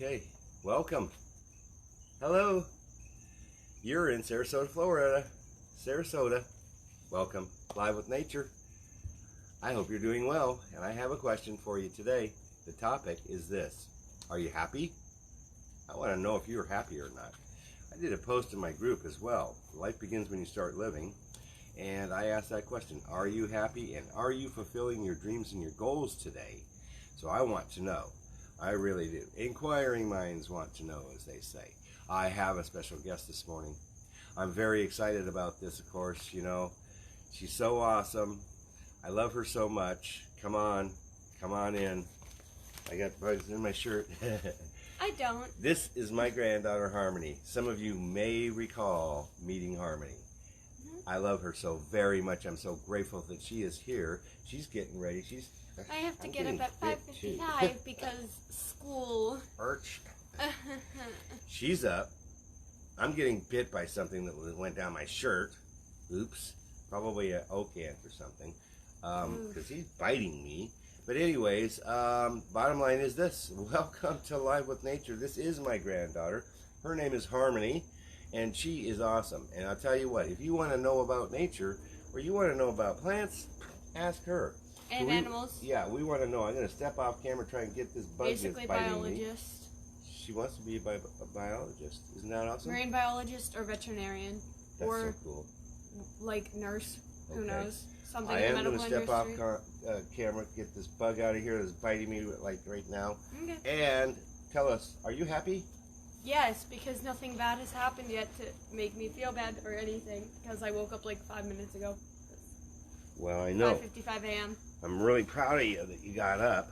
Okay, welcome. Hello. You're in Sarasota, Florida. Sarasota. Welcome. Live with Nature. I hope you're doing well, and I have a question for you today. The topic is this. Are you happy? I want to know if you're happy or not. I did a post in my group as well. Life begins when you start living. And I asked that question. Are you happy, and are you fulfilling your dreams and your goals today? So I want to know. I really do. Inquiring minds want to know, as they say. I have a special guest this morning. I'm very excited about this, of course. You know, she's so awesome. I love her so much. Come on in. I got bugs in my shirt. I don't. This is my granddaughter, Harmony. Some of you may recall meeting Harmony. I love her so very much. I'm so grateful that she is here. She's getting ready. I have to get up at 5:55 because school. Arch. She's up. I'm getting bit by something that went down my shirt. Oops. Probably an oak ant or something. Because he's biting me. But anyways, bottom line is this. Welcome to Live with Nature. This is my granddaughter. Her name is Harmony. And she is awesome. And I'll tell you what, if you want to know about nature, or you want to know about plants, ask her. And animals. Yeah, we want to know. I'm going to step off camera, try and get this bug that's biting me. Basically biologist. She wants to be a biologist. Isn't that awesome? Marine biologist or veterinarian. That's or so cool. Like nurse. Who knows? Something I in am the medical going to step industry. off camera, get this bug out of here that's biting me like right now. Okay. And tell us, are you happy? Yes, because nothing bad has happened yet to make me feel bad or anything. Because I woke up like 5 minutes ago. Well, I know. 5:55 a.m. I'm really proud of you that you got up.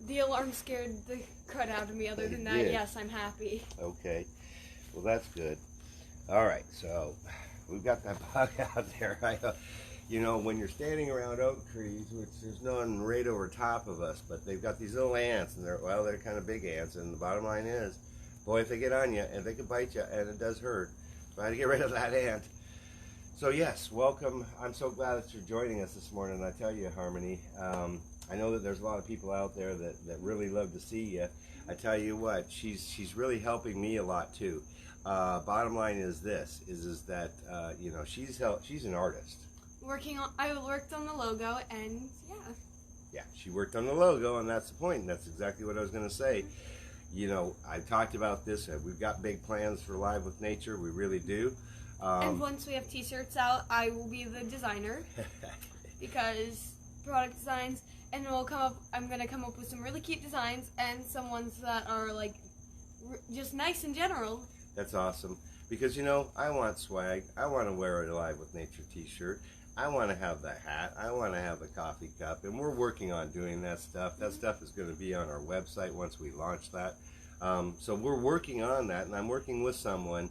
The alarm scared the crud out of me. Other than that, yes, I'm happy. Okay. Well, that's good. All right, so we've got that bug out there. You know, when you're standing around oak trees, which there's none right over top of us, but they've got these little ants, and they're kind of big ants, and the bottom line is, boy, if they get on you, and they can bite you, and it does hurt, try to get rid of that ant. So yes, welcome. I'm so glad that you're joining us this morning. I tell you, Harmony, I know that there's a lot of people out there that really love to see you. I tell you what, she's really helping me a lot too. Bottom line is this: is that you know, she's an artist. I worked on the logo, and yeah, she worked on the logo, and that's the point. And that's exactly what I was going to say. You know, I talked about this. We've got big plans for Live with Nature. We really do. And once we have t-shirts out, I will be the designer because product designs, and I'm going to come up with some really cute designs and some ones that are like just nice in general. That's awesome because, you know, I want swag. I want to wear a Live with Nature t-shirt. I want to have the hat. I want to have the coffee cup, and we're working on doing that stuff. That stuff is going to be on our website once we launch that. So we're working on that, and I'm working with someone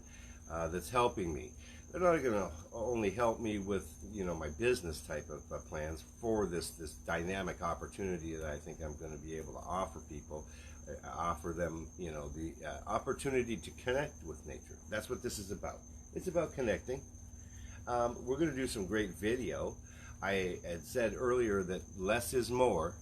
that's helping me. They're not going to only help me with, you know, my business type of plans for this dynamic opportunity that I think I'm going to be able to offer people, offer them, you know, the opportunity to connect with nature. That's what this is about. It's about connecting. We're going to do some great video. I had said earlier that less is more.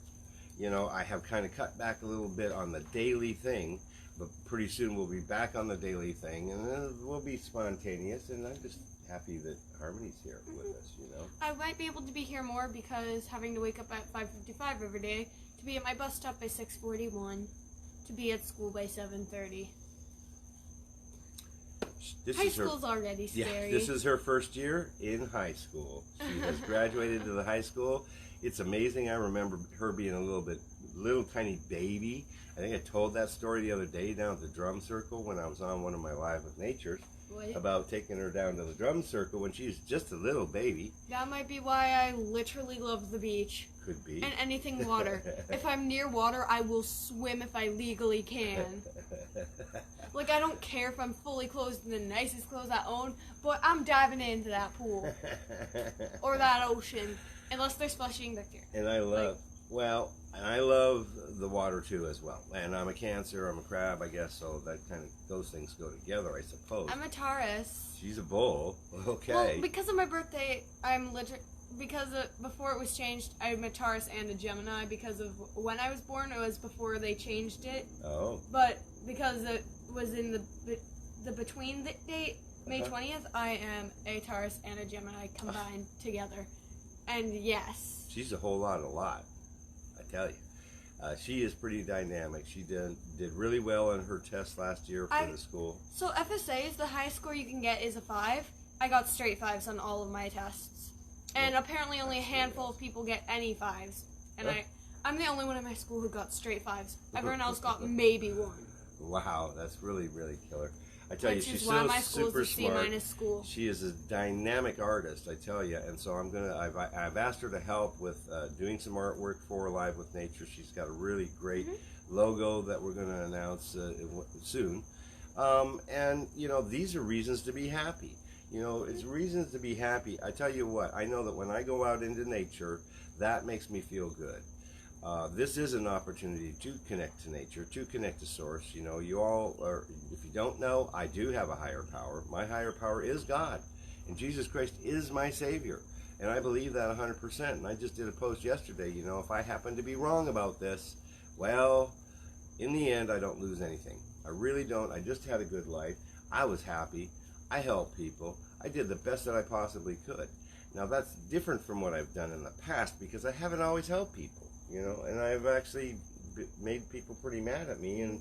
You know, I have kind of cut back a little bit on the daily thing, but pretty soon we'll be back on the daily thing, and then we'll be spontaneous, and I'm just happy that Harmony's here with us, you know. I might be able to be here more because having to wake up at 5:55 every day, to be at my bus stop by 6:41, to be at school by 7:30. High school's already scary. Yeah, this is her first year in high school. She has graduated to the high school. It's amazing. I remember her being a little tiny baby. I think I told that story the other day down at the drum circle when I was on one of my Live with Natures about taking her down to the drum circle when she was just a little baby. That might be why I literally love the beach. Could be. And anything water. If I'm near water, I will swim if I legally can. Like, I don't care if I'm fully clothed in the nicest clothes I own, but I'm diving into that pool. Or that ocean. Unless there's flushing bacteria. And I love the water too as well. And I'm a Cancer, I'm a crab, I guess, so that kind of, those things go together, I suppose. I'm a Taurus. She's a bull. Okay. Well, because of my birthday, I'm before it was changed, I'm a Taurus and a Gemini because of when I was born. It was before they changed it. Oh. But because it was in the between the date, May 20th, I am a Taurus and a Gemini combined together. And yes. She's a whole lot, I tell you. She is pretty dynamic. She did really well on her test last year for the school. So FSAs, the highest score you can get is a 5. I got straight 5s on all of my tests. And apparently only a handful of people get any 5s. And I'm the only one in my school who got straight 5s. Everyone else got maybe 1. Wow, that's really, really killer. I tell you, she's why so my school super is a C- smart. school. She is a dynamic artist, I tell you, and so I've asked her to help with doing some artwork for Live with Nature. She's got a really great logo that we're going to announce soon. And you know, these are reasons to be happy. You know, it's reasons to be happy. I tell you what, I know that when I go out into nature, that makes me feel good. This is an opportunity to connect to nature, to connect to source. You know, you all are, if you don't know, I do have a higher power. My higher power is God, and Jesus Christ is my Savior. And I believe that 100%. And I just did a post yesterday, you know, if I happen to be wrong about this, well, in the end, I don't lose anything. I really don't. I just had a good life. I was happy. I helped people. I did the best that I possibly could. Now, that's different from what I've done in the past because I haven't always helped people. You know, and I've actually made people pretty mad at me and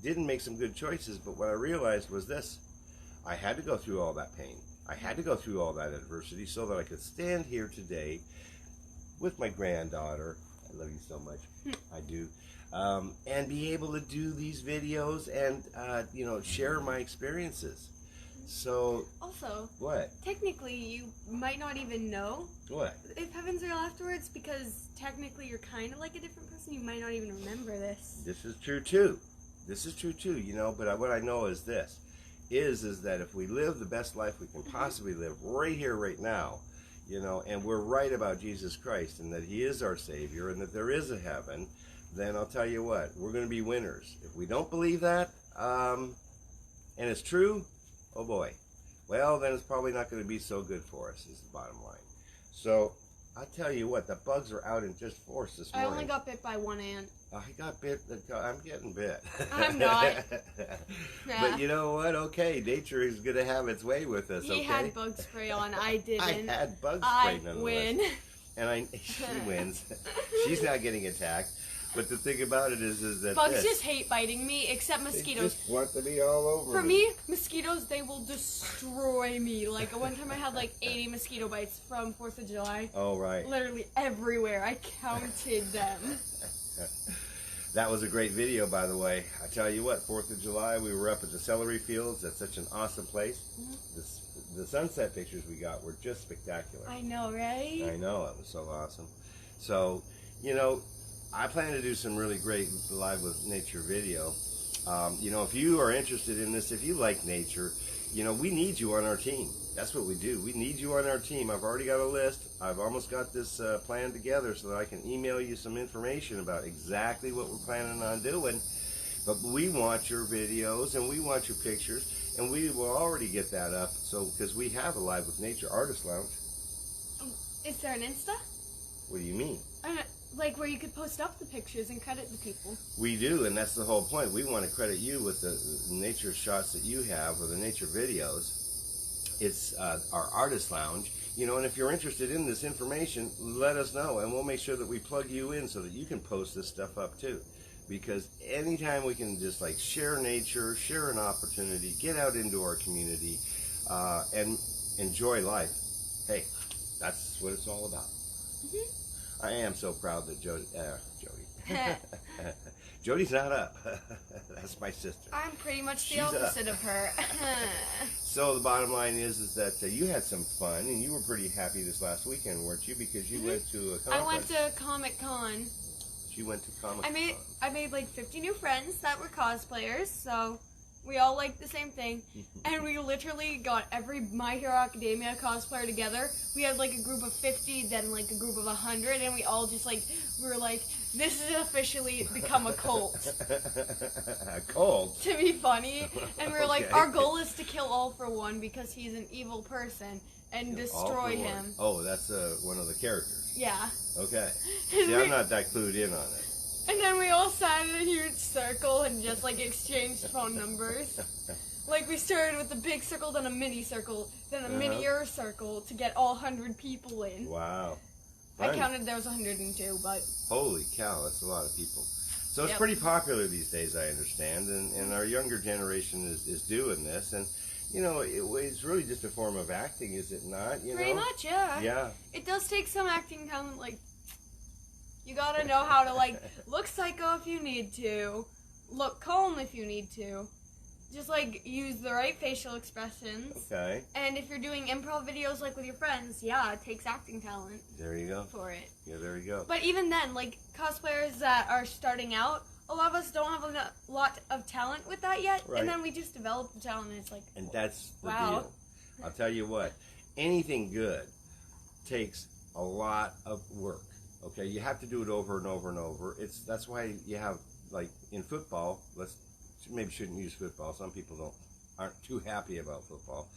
didn't make some good choices. But what I realized was this: I had to go through all that pain. I had to go through all that adversity so that I could stand here today with my granddaughter. I love you so much. I do. And be able to do these videos and, you know, share my experiences. So also, what? Technically, you might not even know what if heaven's real afterwards because technically you're kind of like a different person. You might not even remember this. This is true too. This is true too. You know, but what I know is this: is that if we live the best life we can possibly live right here, right now, you know, and we're right about Jesus Christ and that He is our Savior and that there is a heaven, then I'll tell you what, we're going to be winners. If we don't believe that, and it's true. Oh boy, well then it's probably not going to be so good for us is the bottom line. So I'll tell you what, the bugs are out in just force this morning. I only got bit by one ant. I got bit, I'm getting bit. I'm not. But you know what, okay, nature is going to have its way with us, okay? He had bug spray on, I didn't. I had bug spray nonetheless. I win. And she wins. She's not getting attacked. But the thing about it is that bugs just hate biting me, except mosquitoes. They just want to be all over For me, mosquitoes, they will destroy me. Like, one time I had like 80 mosquito bites from 4th of July. Oh, right. Literally everywhere. I counted them. That was a great video, by the way. I tell you what, 4th of July, we were up at the celery fields. That's such an awesome place. The sunset pictures we got were just spectacular. I know, right? I know, it was so awesome. So, you know, I plan to do some really great Live with Nature video. You know, if you are interested in this, if you like nature, you know, we need you on our team. That's what we do. We need you on our team. I've already got a list. I've almost got this plan together so that I can email you some information about exactly what we're planning on doing. But we want your videos and we want your pictures, and we will already get that up. So, because we have a Live with Nature Artist Lounge. Is there an Insta? What do you mean? Like where you could post up the pictures and credit the people. We do, and that's the whole point. We want to credit you with the nature shots that you have, or the nature videos. It's our artist lounge, you know, and if you're interested in this information, let us know, and we'll make sure that we plug you in so that you can post this stuff up too. Because anytime we can just like share nature, share an opportunity, get out into our community, and enjoy life, hey, that's what it's all about. I am so proud that Jody. Jody's not up. That's my sister. I'm pretty much the She's opposite up. of her. So the bottom line is that you had some fun, and you were pretty happy this last weekend, weren't you? Because you went to a conference. I went to Comic Con. She went to Comic Con. I made like 50 new friends that were cosplayers, so we all liked the same thing. And we literally got every My Hero Academia cosplayer together. We had like a group of 50, then like a group of 100, and we all just like, we were like, this is officially become a cult. A cult? To be funny. And we were like, Okay. our goal is to kill All for One because he's an evil person. and All destroy for one. him. Oh, that's one of the characters. Yeah. Okay. And See, I'm not that clued in on it. And then we all sat in a huge circle and just like exchanged phone numbers. Like we started with a big circle, then a mini circle, then a minier circle to get all 100 people in. Wow. I Fun. counted there was 102, but Holy cow, that's a lot of people. So it's pretty popular these days, I understand, and our younger generation is doing this, and you know, it's really just a form of acting, is it not? You pretty know? much, yeah. Yeah. It does take some acting talent, like, you gotta know how to, like, look psycho if you need to, look calm if you need to, just, like, use the right facial expressions. Okay. And if you're doing improv videos, like, with your friends, yeah, it takes acting talent. There you go. For it. Yeah, there you go. But even then, like, cosplayers that are starting out, a lot of us don't have a lot of talent with that yet, Right. and then we just develop the talent, and it's like, And that's the wow. deal. I'll tell you what, anything good takes a lot of work. Okay, you have to do it over and over and over. That's why you have, like in football. Maybe shouldn't use football. Some people aren't too happy about football,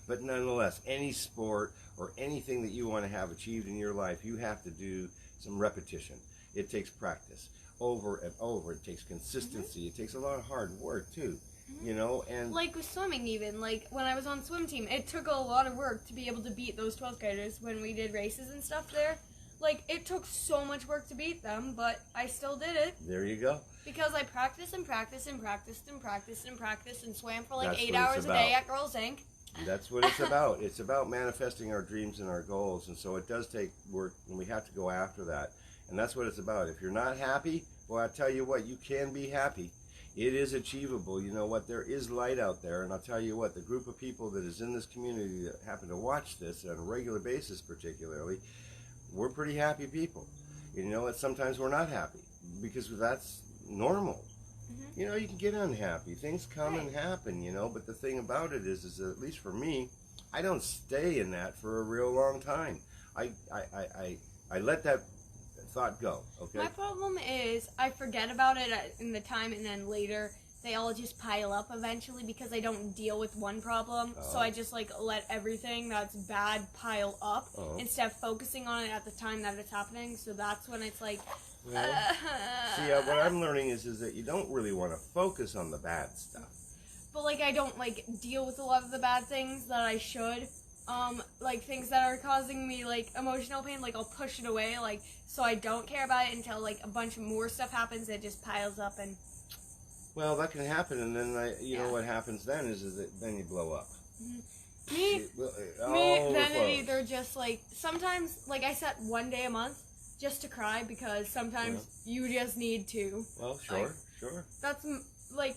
but nonetheless, any sport or anything that you want to have achieved in your life, you have to do some repetition. It takes practice over and over. It takes consistency. It takes a lot of hard work too. You know, and like with swimming, even like when I was on swim team, it took a lot of work to be able to beat those 12th graders when we did races and stuff there. Like, it took so much work to beat them, but I still did it. There you go. Because I practiced and practiced and practiced and practiced and practiced and swam for like That's 8 what it's hours a day about. at Girls Inc. That's what it's about. It's about manifesting our dreams and our goals, and so it does take work, and we have to go after that. And that's what it's about. If you're not happy, well, I tell you what, you can be happy. It is achievable. You know what? There is light out there, and I'll tell you what, the group of people that is in this community that happen to watch this on a regular basis particularly, we're pretty happy people. You know what? Sometimes we're not happy because that's normal. You know, you can get unhappy. Things come and happen, you know, but the thing about it is that, at least for me, I don't stay in that for a real long time. I let that thought go, okay? My problem is I forget about it in the time, and then later they all just pile up eventually because I don't deal with one problem. So I just like let everything that's bad pile up instead of focusing on it at the time that it's happening. So that's when it's like, Well, see, what I'm learning is that you don't really want to focus on the bad stuff. but like I don't like deal with a lot of the bad things that I should. Like things that are causing me like emotional pain, like I'll push it away, like so I don't care about it until like a bunch of more stuff happens. It just piles up and. Well, that can happen, and then you know what happens then is that then you blow up. Me, All then it overflows. either just like sometimes like I set one day a month just to cry because sometimes you just need to. Well, sure, sure. That's like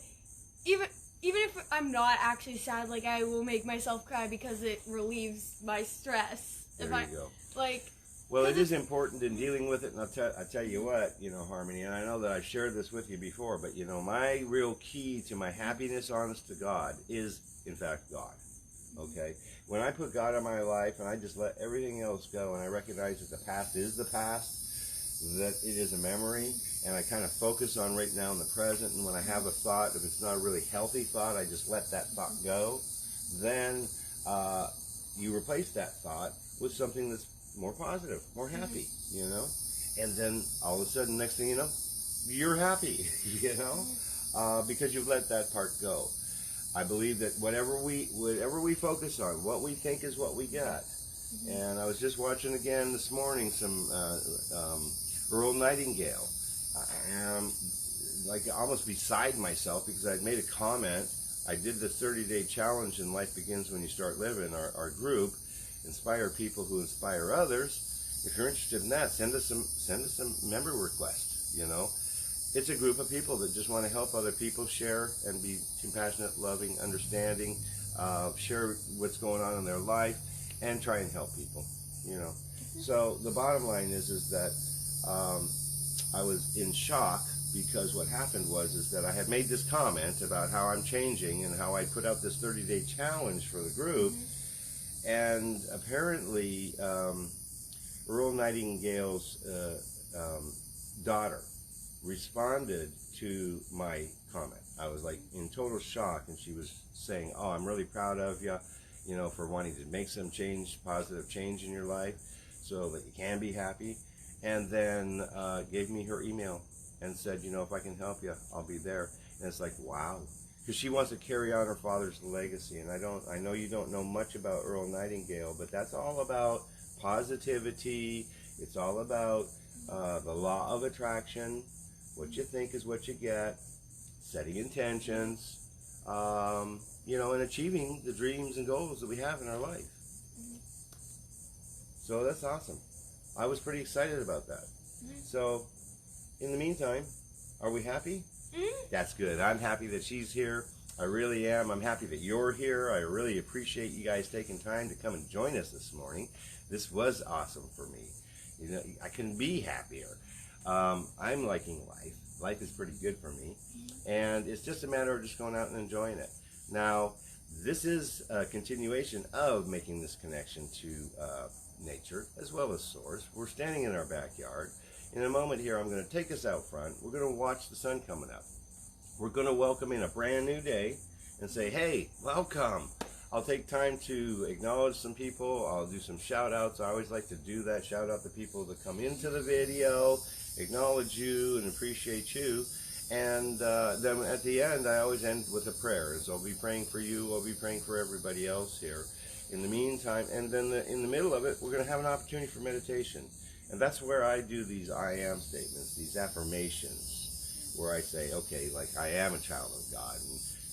even if I'm not actually sad, like I will make myself cry because it relieves my stress. There if you go. Like. Well, it is important in dealing with it, and I tell you what, you know, Harmony, and I know that I've shared this with you before, but you know, my real key to my happiness, honest to God, is in fact God. Okay, when I put God in my life and I just let everything else go, and I recognize that the past is the past, that it is a memory, and I kind of focus on right now in the present, and when I have a thought, if it's not a really healthy thought, I just let that thought go, then you replace that thought with something that's more positive, more happy, you know, and then all of a sudden, next thing you know, you're happy, you know, because you've let that part go. I believe that whatever we focus on, what we think is what we get. And I was just watching again this morning some Earl Nightingale. I'm like almost beside myself because I'd made a comment. I did the 30-day challenge in Life Begins When You Start Living, our group. Inspire people who inspire others. If you're interested in that, send us some member requests. You know, it's a group of people that just want to help other people, share and be compassionate, loving, understanding, share what's going on in their life, and try and help people. You know, so the bottom line is that I was in shock because what happened was that I had made this comment about how I'm changing and how I put out this 30-day challenge for the group. And apparently, Earl Nightingale's daughter responded to my comment. I was like in total shock, and she was saying, "Oh, I'm really proud of you," you know, for wanting to make some change, positive change in your life so that you can be happy. And then gave me her email and said, you know, if I can help you, I'll be there. And it's like, wow. Because she wants to carry on her father's legacy. And I know you don't know much about Earl Nightingale, but that's all about positivity. It's all about the law of attraction. What you think is what you get. Setting intentions. You know, and achieving the dreams and goals that we have in our life. So that's awesome. I was pretty excited about that. So, in the meantime, are we happy? That's good. I'm happy that she's here. I really am. I'm happy that you're here. I really appreciate you guys taking time to come and join us this morning. This was awesome for me. You know, I couldn't be happier. I'm liking life. Life is pretty good for me. And it's just a matter of just going out and enjoying it. Now, this is a continuation of making this connection to nature as well as source. We're standing in our backyard. In a moment here, I'm going to take us out front. We're going to watch the sun coming up. We're going to welcome in a brand new day and say, hey, welcome. I'll take time to acknowledge some people. I'll do some shout outs. I always like to do that. Shout out the people that come into the video, acknowledge you and appreciate you. And then at the end, I always end with a prayer. So I'll be praying for you. I'll be praying for everybody else here. In the meantime, and then in the middle of it, we're going to have an opportunity for meditation. And that's where I do these I am statements, these affirmations, where I say, okay, like I am a child of God,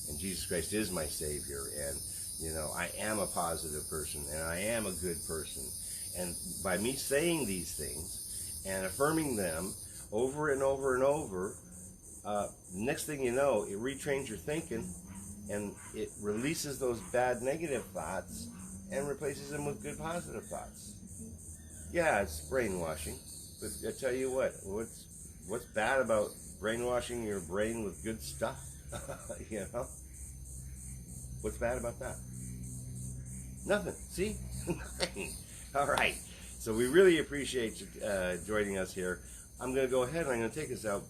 and Jesus Christ is my Savior, and, you know, I am a positive person, and I am a good person. And by me saying these things and affirming them over and over and over, next thing you know, it retrains your thinking, and it releases those bad negative thoughts and replaces them with good positive thoughts. Yeah, it's brainwashing, but I tell you what, what's bad about brainwashing your brain with good stuff? You know? What's bad about that? Nothing. See? Nothing. All right. So we really appreciate you joining us here. I'm going to go ahead and I'm going to take us out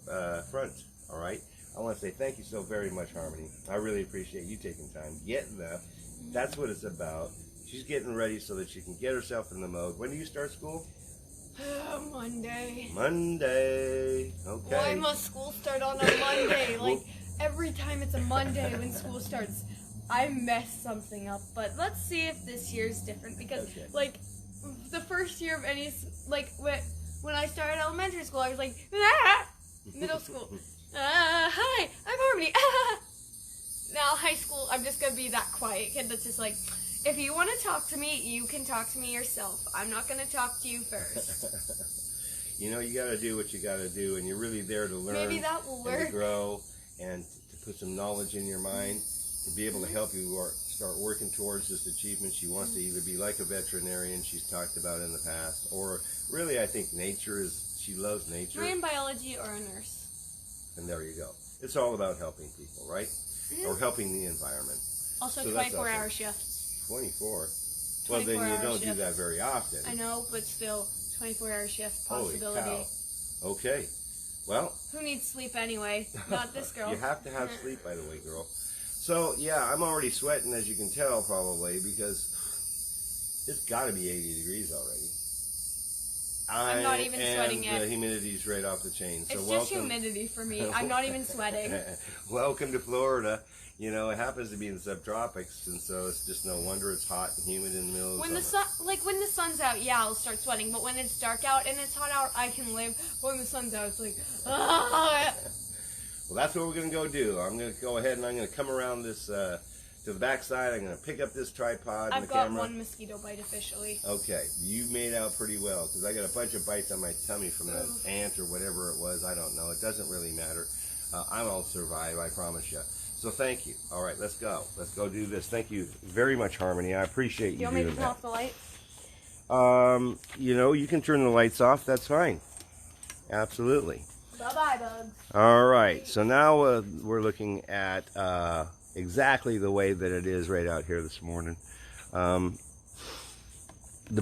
front. All right? I want to say thank you so very much, Harmony. I really appreciate you taking time, getting up. That's what it's about. She's getting ready so that she can get herself in the mode. When do you start school? Monday. Monday. Okay. Why must school start on a Monday? Like, every time it's a Monday when school starts, I mess something up. But let's see if this year's different. Because, like, the first year of any, like, when I started elementary school, I was like, ah! Middle school, hi, I'm Harmony. Now, high school, I'm just going to be that quiet kid that's just like, if you want to talk to me, you can talk to me yourself. I'm not going to talk to you first. You know, you got to do what you got to do, and you're really there to learn. Maybe that will work. And to grow, and to put some knowledge in your mind, to be able to help you start working towards this achievement. She wants to either be like a veterinarian she's talked about in the past, or really I think nature is, she loves nature. Marine biology or a nurse. And there you go. It's all about helping people, right? Or helping the environment. Also, 24-hour shifts. 24? Well, then you don't do that very often. I know, but still, 24-hour shift possibility. Holy cow. Okay. Well. Who needs sleep anyway? Not this girl. You have to have sleep, by the way, girl. So, yeah, I'm already sweating, as you can tell, probably, because it's got to be 80 degrees already. I'm not even sweating yet. The humidity's right off the chain. So it's just humidity for me. I'm not even sweating. Welcome to Florida. You know, it happens to be in the subtropics, and so it's just no wonder it's hot and humid in the middle of when summer. the sun, like when the sun's out, yeah, I'll start sweating. But when it's dark out and it's hot out, I can live. When the sun's out, it's like, ah. Well, that's what we're gonna go do. I'm gonna go ahead and I'm gonna come around this to the back side. I'm gonna pick up this tripod and the camera. I've got one mosquito bite officially. Okay, you made out pretty well because I got a bunch of bites on my tummy from that ant or whatever it was. I don't know. It doesn't really matter. I'll survive. I promise you. So thank you. All right, let's go. Let's go do this. Thank you very much, Harmony. I appreciate you doing that. You want me to turn off the lights? You know, you can turn the lights off. That's fine. Absolutely. Bye-bye, bugs. All right. So now we're looking at exactly the way that it is right out here this morning. The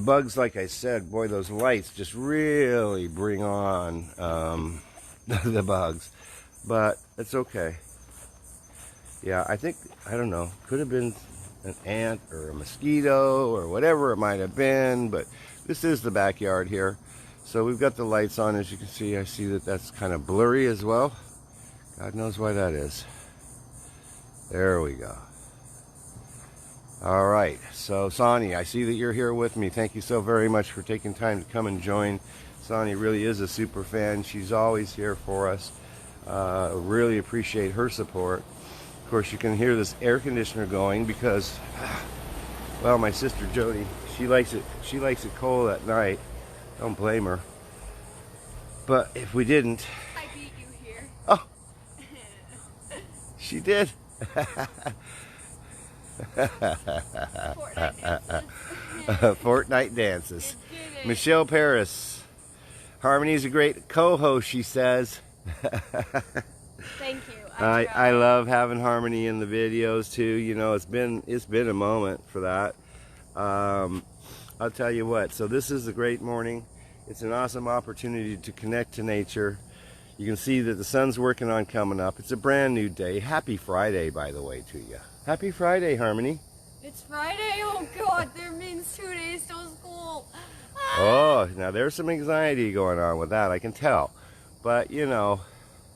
bugs, like I said, boy, those lights just really bring on the bugs. But it's okay. Yeah, I think, I don't know, could have been an ant or a mosquito or whatever it might have been, but this is the backyard here. So we've got the lights on, as you can see. I see that that's kind of blurry as well. God knows why that is. There we go. All right, so Sonny, I see that you're here with me. Thank you so very much for taking time to come and join. Sonny really is a super fan. She's always here for us. Really appreciate her support. Of course, you can hear this air conditioner going because, well, my sister Jody, she likes it cold at night. Don't blame her. But if we didn't, I beat you here. oh, she did. Fortnite dances. Michelle Paris. Harmony's a great co-host, she says. Thank you. I love having Harmony in the videos too. You know, it's been a moment for that. I'll tell you what. So this is a great morning. It's an awesome opportunity to connect to nature. You can see that the sun's working on coming up. It's a brand new day. Happy Friday, by the way, to you. Happy Friday, Harmony. It's Friday. Oh God, there means 2 days till school. Oh, now there's some anxiety going on with that. I can tell. But you know.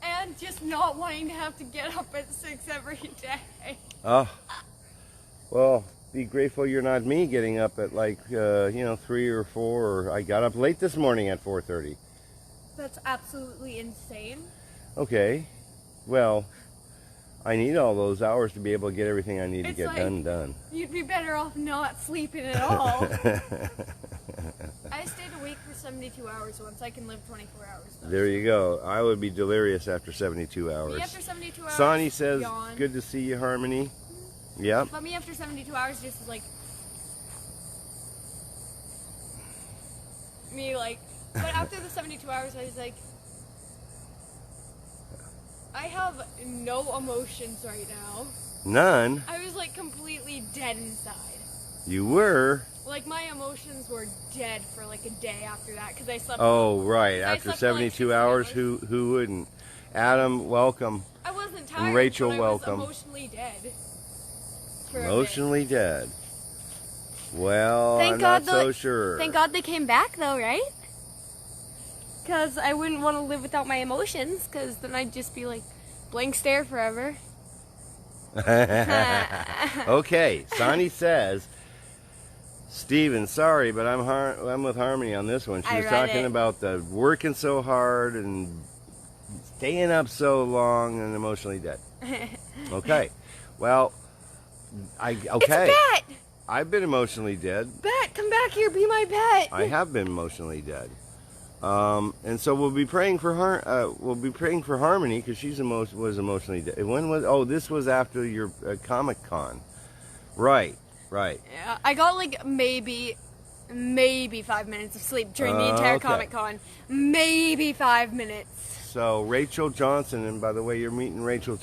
And just not wanting to have to get up at 6 every day. Oh, well, be grateful you're not me getting up at like, 3 or 4, or I got up late this morning at 4:30. That's absolutely insane. Okay, well, I need all those hours to be able to get everything I need to get done. You'd be better off not sleeping at all. I stayed awake for 72 hours once. I can live 24 hours though. There you go. I would be delirious after 72 hours. Me after 72 hours. Sonny says, yawn. good to see you, Harmony. Yep. But me after 72 hours just is like... But after the 72 hours I was like... I have no emotions right now. None? I was like completely dead inside. You were? Like my emotions were dead for like a day after that because I slept. Oh, right. After 72 like hours, who wouldn't? Adam, welcome. I wasn't tired. And Rachel, but welcome. I was emotionally dead. Emotionally dead. Well, I'm not so sure. Thank God they came back though, right? Because I wouldn't want to live without my emotions, because then I'd just be like blank stare forever. Okay, Sonny says, Steven, sorry, but I'm with Harmony on this one. She was talking about the working so hard and staying up so long and emotionally dead. Okay, well, It's a pet! I've been emotionally dead. Bet, come back here, be my pet. I have been emotionally dead. And so we'll be praying for her. We'll be praying for Harmony because she's was emotionally dead. When was? Oh, this was after your Comic-Con, right? Right. Yeah, I got like maybe 5 minutes of sleep during the entire Comic-Con. Maybe 5 minutes. So Rachel Johnson, and by the way, you're meeting Rachel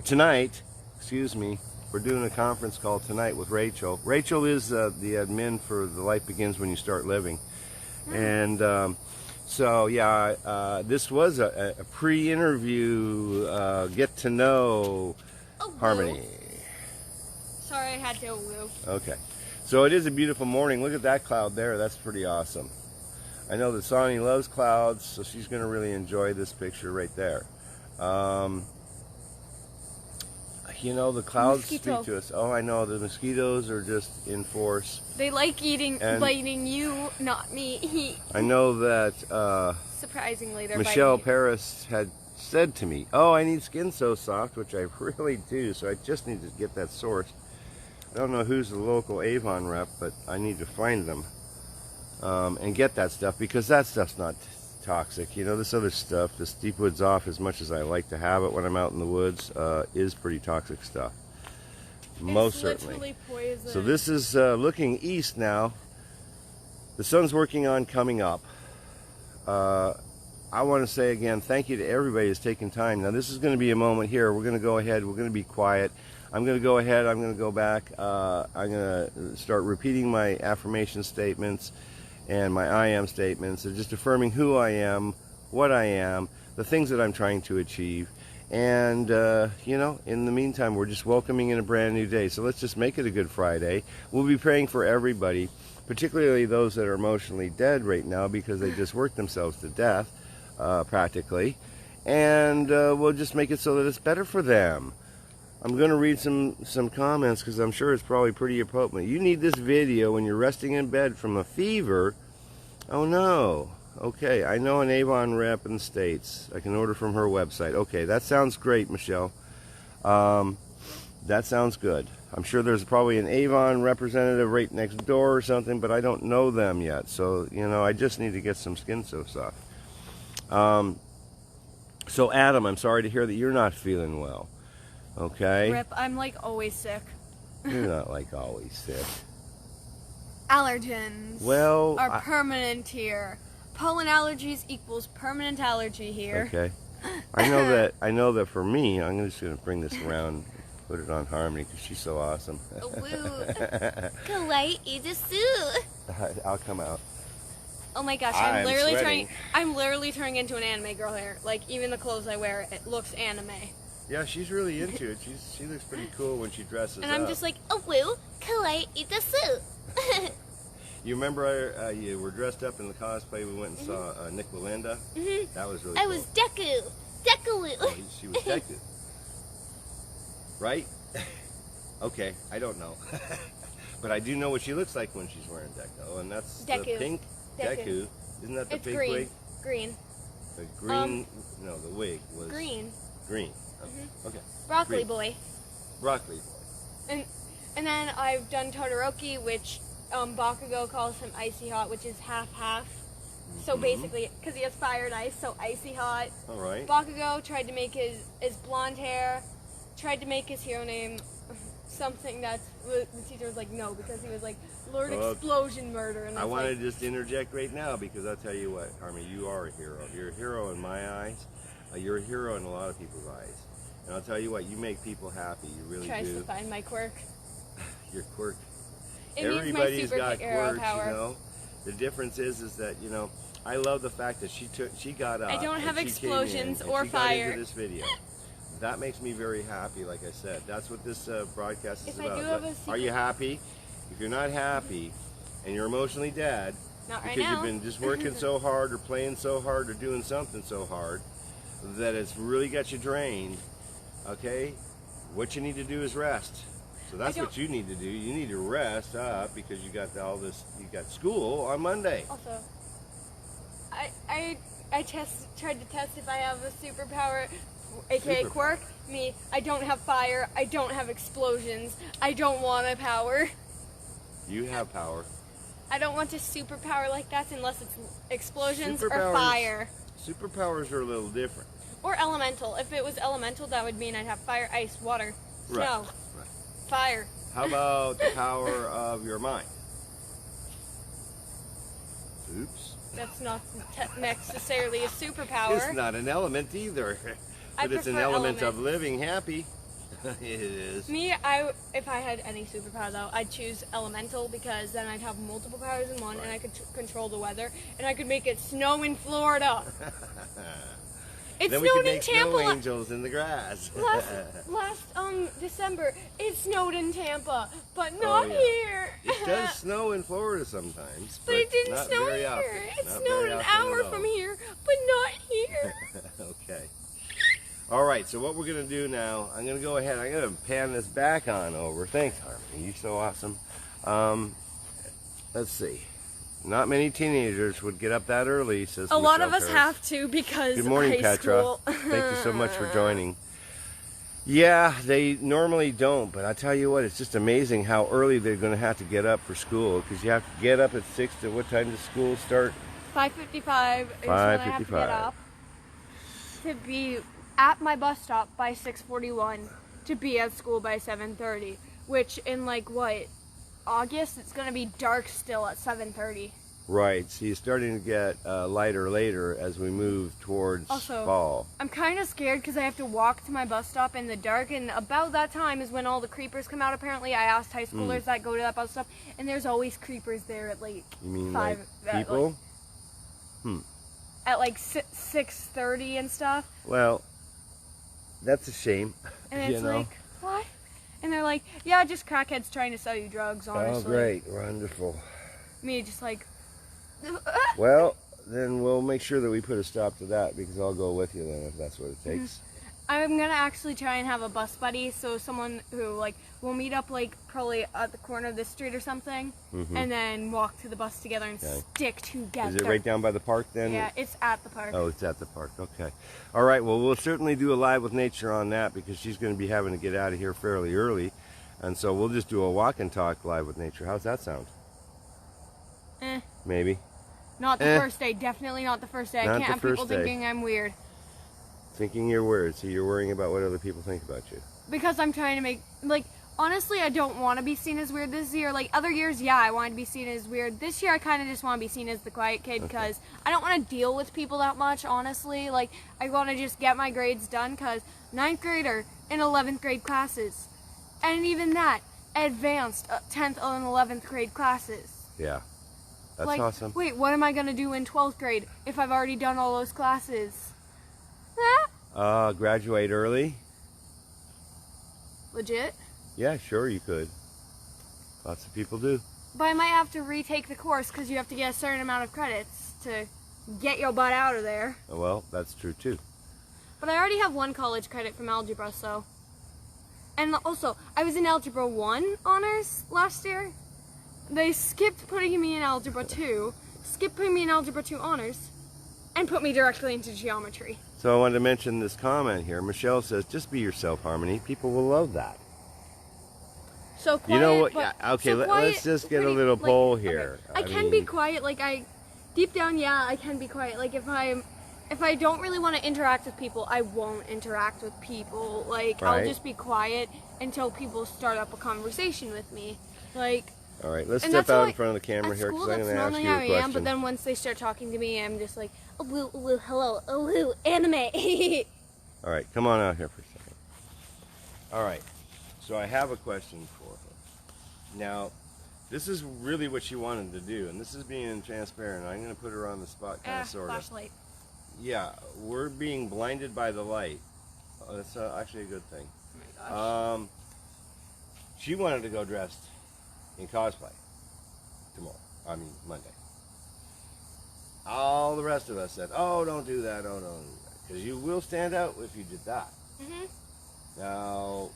tonight. Excuse me. We're doing a conference call tonight with Rachel. Rachel is the admin for The Life Begins When You Start Living. And so, yeah, this was a pre-interview, get to know Harmony. Sorry, I had to woo. Okay. So it is a beautiful morning. Look at that cloud there. That's pretty awesome. I know that Sonny loves clouds, so she's going to really enjoy this picture right there. You know, the clouds speak to us. Oh, I know. The mosquitoes are just in force. They like biting you, not me. I know that surprisingly, they're Michelle biting you. Paris had said to me, oh, I need Skin So Soft, which I really do, so I just need to get that sourced. I don't know who's the local Avon rep, but I need to find them and get that stuff, because that stuff's not toxic. You know, this other stuff, this Deep Woods Off, as much as I like to have it when I'm out in the woods, is pretty toxic stuff. Most certainly. Poison. So this is looking east now. The sun's working on coming up. I want to say again, thank you to everybody who's taken time. Now this is going to be a moment here. We're going to go ahead. We're going to be quiet. I'm going to go ahead. I'm going to go back. I'm going to start repeating my affirmation statements and my I am statements, and just affirming who I am, what I am, the things that I'm trying to achieve. And, you know, in the meantime, we're just welcoming in a brand new day. So let's just make it a Good Friday. We'll be praying for everybody, particularly those that are emotionally dead right now because they just worked themselves to death, practically. And we'll just make it so that it's better for them. I'm going to read some comments because I'm sure it's probably pretty appropriate. You need this video when you're resting in bed from a fever. Oh, no. Okay, I know an Avon rep in the States. I can order from her website. Okay, that sounds great, Michelle. That sounds good. I'm sure there's probably an Avon representative right next door or something, but I don't know them yet. So, you know, I just need to get some skin so soft. So, Adam, I'm sorry to hear that you're not feeling well. Okay? Rip, I'm like always sick. You're not like always sick. Allergens are permanent here. Pollen allergies equals permanent allergy here. Okay. I know that for me, I'm just going to bring this around, put it on Harmony because she's so awesome. Kawaii desu. I'll come out. Oh my gosh, I'm literally turning into an anime girl here. Like even the clothes I wear, it looks anime. Yeah, she's really into it. She looks pretty cool when she dresses up. And I'm just like, oh woo, kawaii desu. You remember you were dressed up in the cosplay we went and saw Nick Belinda? That was really cool. I was Deku. Deku. Oh, she was Deku. Right? Okay, I don't know. But I do know what she looks like when she's wearing Deku. And that's Deku. The pink Deku. Isn't that the it's pink green. wig? Green. The green, no, the wig was... Green. Green. Okay. Broccoli green. boy. Broccoli boy. And then I've done Todoroki, which Bakugo calls him icy hot, which is half-half. So basically, because he has fire and ice, so icy hot. All right. Bakugo tried to make his blonde hair, tried to make his hero name something that's, the teacher was like, no, because he was like, Lord Explosion Murder. And I want to just interject right now because I'll tell you what, Harmony, you are a hero. You're a hero in my eyes. You're a hero in a lot of people's eyes. And I'll tell you what, you make people happy. You really Tries do. to find my quirk. Your quirk. Everybody's got quirks, power. you know. The difference is that, you know, I love the fact that she got up. I don't have explosions or she fire. Got into this video. That makes me very happy, like I said. That's what this broadcast is about. I do have a secret. Are you happy? If you're not happy and you're emotionally dead, not right because now. you've been just working so hard or playing so hard or doing something so hard that it's really got you drained, okay, what you need to do is rest. So that's what you need to do. You need to rest up because you got all this, you got school on Monday. Also, I tried to test if I have a superpower, aka quirk. I don't have fire, I don't have explosions, I don't want a power. You have power. I don't want a superpower like that unless it's explosions or fire. Superpowers are a little different. Or elemental. If it was elemental, that would mean I'd have fire, ice, water, snow, fire. How about the power of your mind? Oops. That's not necessarily a superpower. It's not an element either. But it's an element of living happy. It is. If I had any superpower though, I'd choose elemental because then I'd have multiple powers in one, and I could control the weather, and I could make it snow in Florida. It then snowed we in could make Tampa. snow angels in the grass. last December, it snowed in Tampa, but not here. It does snow in Florida sometimes, but it didn't not snow very here. often. It Not snowed very an often hour at all. from here, but not here. Okay. All right, so what we're going to do now, I'm going to go ahead, I'm going to pan this back on over. Thanks, Harmony. You're so awesome. Let's see. Not many teenagers would get up that early, says A lot of Michelle us Harris. have to because Good morning, high Petra. school. Thank you so much for joining. Yeah, they normally don't, but I tell you what, it's just amazing how early they're going to have to get up for school, because you have to get up at 6 to what time does school start? 5:55 is when I have to get up to be at my bus stop by 6:41 to be at school by 7:30, which in like what, August, it's going to be dark still at 7:30. Right, so you're starting to get lighter later as we move towards fall. I'm kind of scared because I have to walk to my bus stop in the dark, and about that time is when all the creepers come out, apparently. I asked high schoolers that go to that bus stop, and there's always creepers there at like You mean 5, like people? At like 6:30 and stuff. Well, that's a shame. And it's like, what? And they're like, yeah, just crackheads trying to sell you drugs, honestly. Oh, great. Wonderful. Me just like... Well, then we'll make sure that we put a stop to that, because I'll go with you then if that's what it takes. I'm gonna actually try and have a bus buddy, so someone who like we'll meet up like probably at the corner of this street or something, and then walk to the bus together and stick together. Is it right down by the park then? Yeah, it's at the park. Oh, it's at the park. Okay. All right. Well, we'll certainly do a live with nature on that, because she's going to be having to get out of here fairly early, and so we'll just do a walk and talk live with nature. How's that sound? Maybe. Not the first day. Definitely not the first day. Not I can't have the people first day. thinking I'm weird. Thinking you're weird, so you're worrying about what other people think about you. Because I'm trying to make, like, honestly, I don't want to be seen as weird this year. Like, other years, yeah, I wanted to be seen as weird. This year, I kind of just want to be seen as the quiet kid, because I don't want to deal with people that much, honestly. Like, I want to just get my grades done, because 9th grade are in 11th grade classes. And even that, advanced 10th and 11th grade classes. Yeah. That's like, awesome. Wait, what am I going to do in 12th grade if I've already done all those classes? Graduate early? Legit? Yeah, sure you could. Lots of people do. But I might have to retake the course, because you have to get a certain amount of credits to get your butt out of there. Well, that's true too. But I already have 1 college credit from algebra, so. And also, I was in Algebra 1 honors last year. They skipped putting me in Algebra 2, skipped putting me in Algebra 2 honors, and put me directly into geometry. So I wanted to mention this comment here. Michelle says, just be yourself, Harmony. People will love that. So quiet, you know what? but, Yeah, okay, so quiet, let's just get a pretty, little like, poll here. Okay. I can be quiet, like deep down, yeah, I can be quiet. Like if I don't really want to interact with people, I won't interact with people. Like Right. I'll just be quiet until people start up a conversation with me. Like. All right, let's And step that's out how in front of the camera at here, school, because I'm that's going to ask normally you how a I question. am, but then once they start talking to me, I'm just like, oh, woo, hello, oh, woo, anime. All right, come on out here for a second. All right, so I have a question for her. Now, this is really what she wanted to do, and this is being transparent. I'm going to put her on the spot, kind of, sort of. Flashlight. Yeah, we're being blinded by the light. Oh, that's actually a good thing. Oh my gosh. She wanted to go dressed in cosplay tomorrow. I mean, Monday. All the rest of us said, oh, don't do that, oh, don't do that. Because you will stand out if you did that. Now,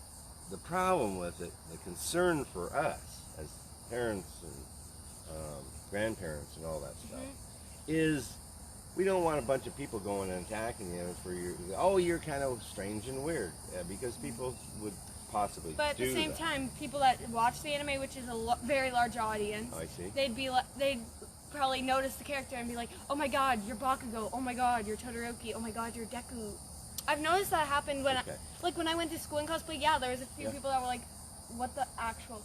the problem with it, the concern for us as parents and grandparents and all that stuff, is we don't want a bunch of people going and attacking you for your, oh, you're kind of strange and weird, because people would possibly But at the same time, people that watch the anime, which is a very large audience, I see. They'd probably notice the character and be like, oh my god, you're Bakugo, oh my god, you're Todoroki, oh my god, you're Deku. I've noticed that happen when, when I went to school in cosplay, yeah, there was a few people that were like, what the actual,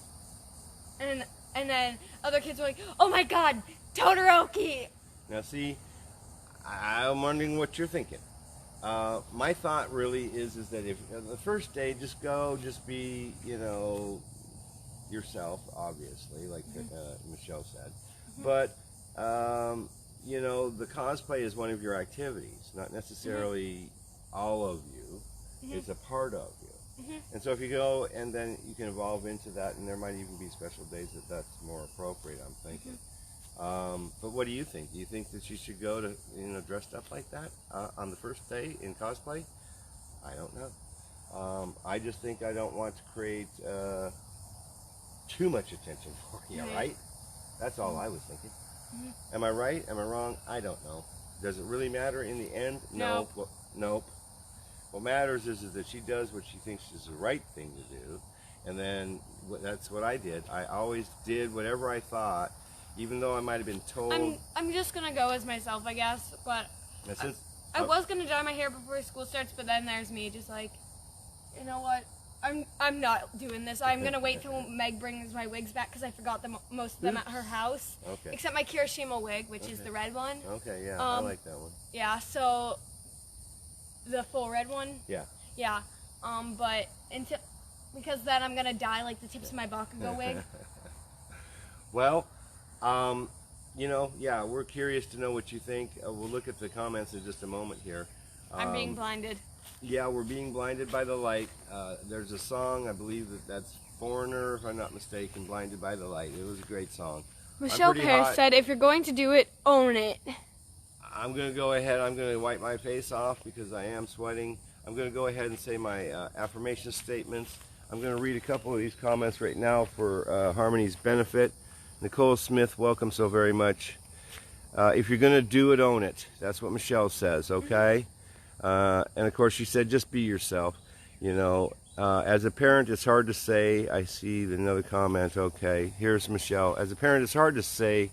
and then other kids were like, oh my god, Todoroki! Now see, I'm wondering what you're thinking. My thought really is that if the first day, just go, just be, you know, yourself, obviously, like Michelle said. But, you know, the cosplay is one of your activities, not necessarily all of you. It's a part of you. And so if you go and then you can evolve into that, and there might even be special days that's more appropriate, I'm thinking. But what do you think? Do you think that she should go to, you know, dressed up like that on the first day in cosplay? I don't know. I just think I don't want to create too much attention for you, right? That's all I was thinking. Am I right? Am I wrong? I don't know. Does it really matter in the end? Nope. Well, nope. What matters is that she does what she thinks is the right thing to do, and then that's what I did. I always did whatever I thought, even though I might have been told. I'm just gonna go as myself, I guess, but I was gonna dye my hair before school starts, but then there's me just like, you know what? I'm not doing this. I'm gonna wait till Meg brings my wigs back, because I forgot most of them at her house. Okay. Except my Kirishima wig, which is the red one. Okay, yeah, I like that one. Yeah, so the full red one. Yeah. Yeah. But because then I'm gonna dye like the tips of my Bakugo wig. Well, you know, yeah, we're curious to know what you think. We'll look at the comments in just a moment here. I'm being blinded. Yeah, we're being blinded by the light. There's a song, I believe that's Foreigner, if I'm not mistaken, Blinded by the Light. It was a great song. Michelle Paris said, if you're going to do it, own it. I'm going to go ahead, I'm going to wipe my face off because I am sweating. I'm going to go ahead and say my affirmation statements. I'm going to read a couple of these comments right now for Harmony's benefit. Nicole Smith, welcome so very much. If you're going to do it, own it. That's what Michelle says, okay? And of course she said, just be yourself. You know, as a parent, it's hard to say. I see another comment. Okay, here's Michelle. As a parent, it's hard to say,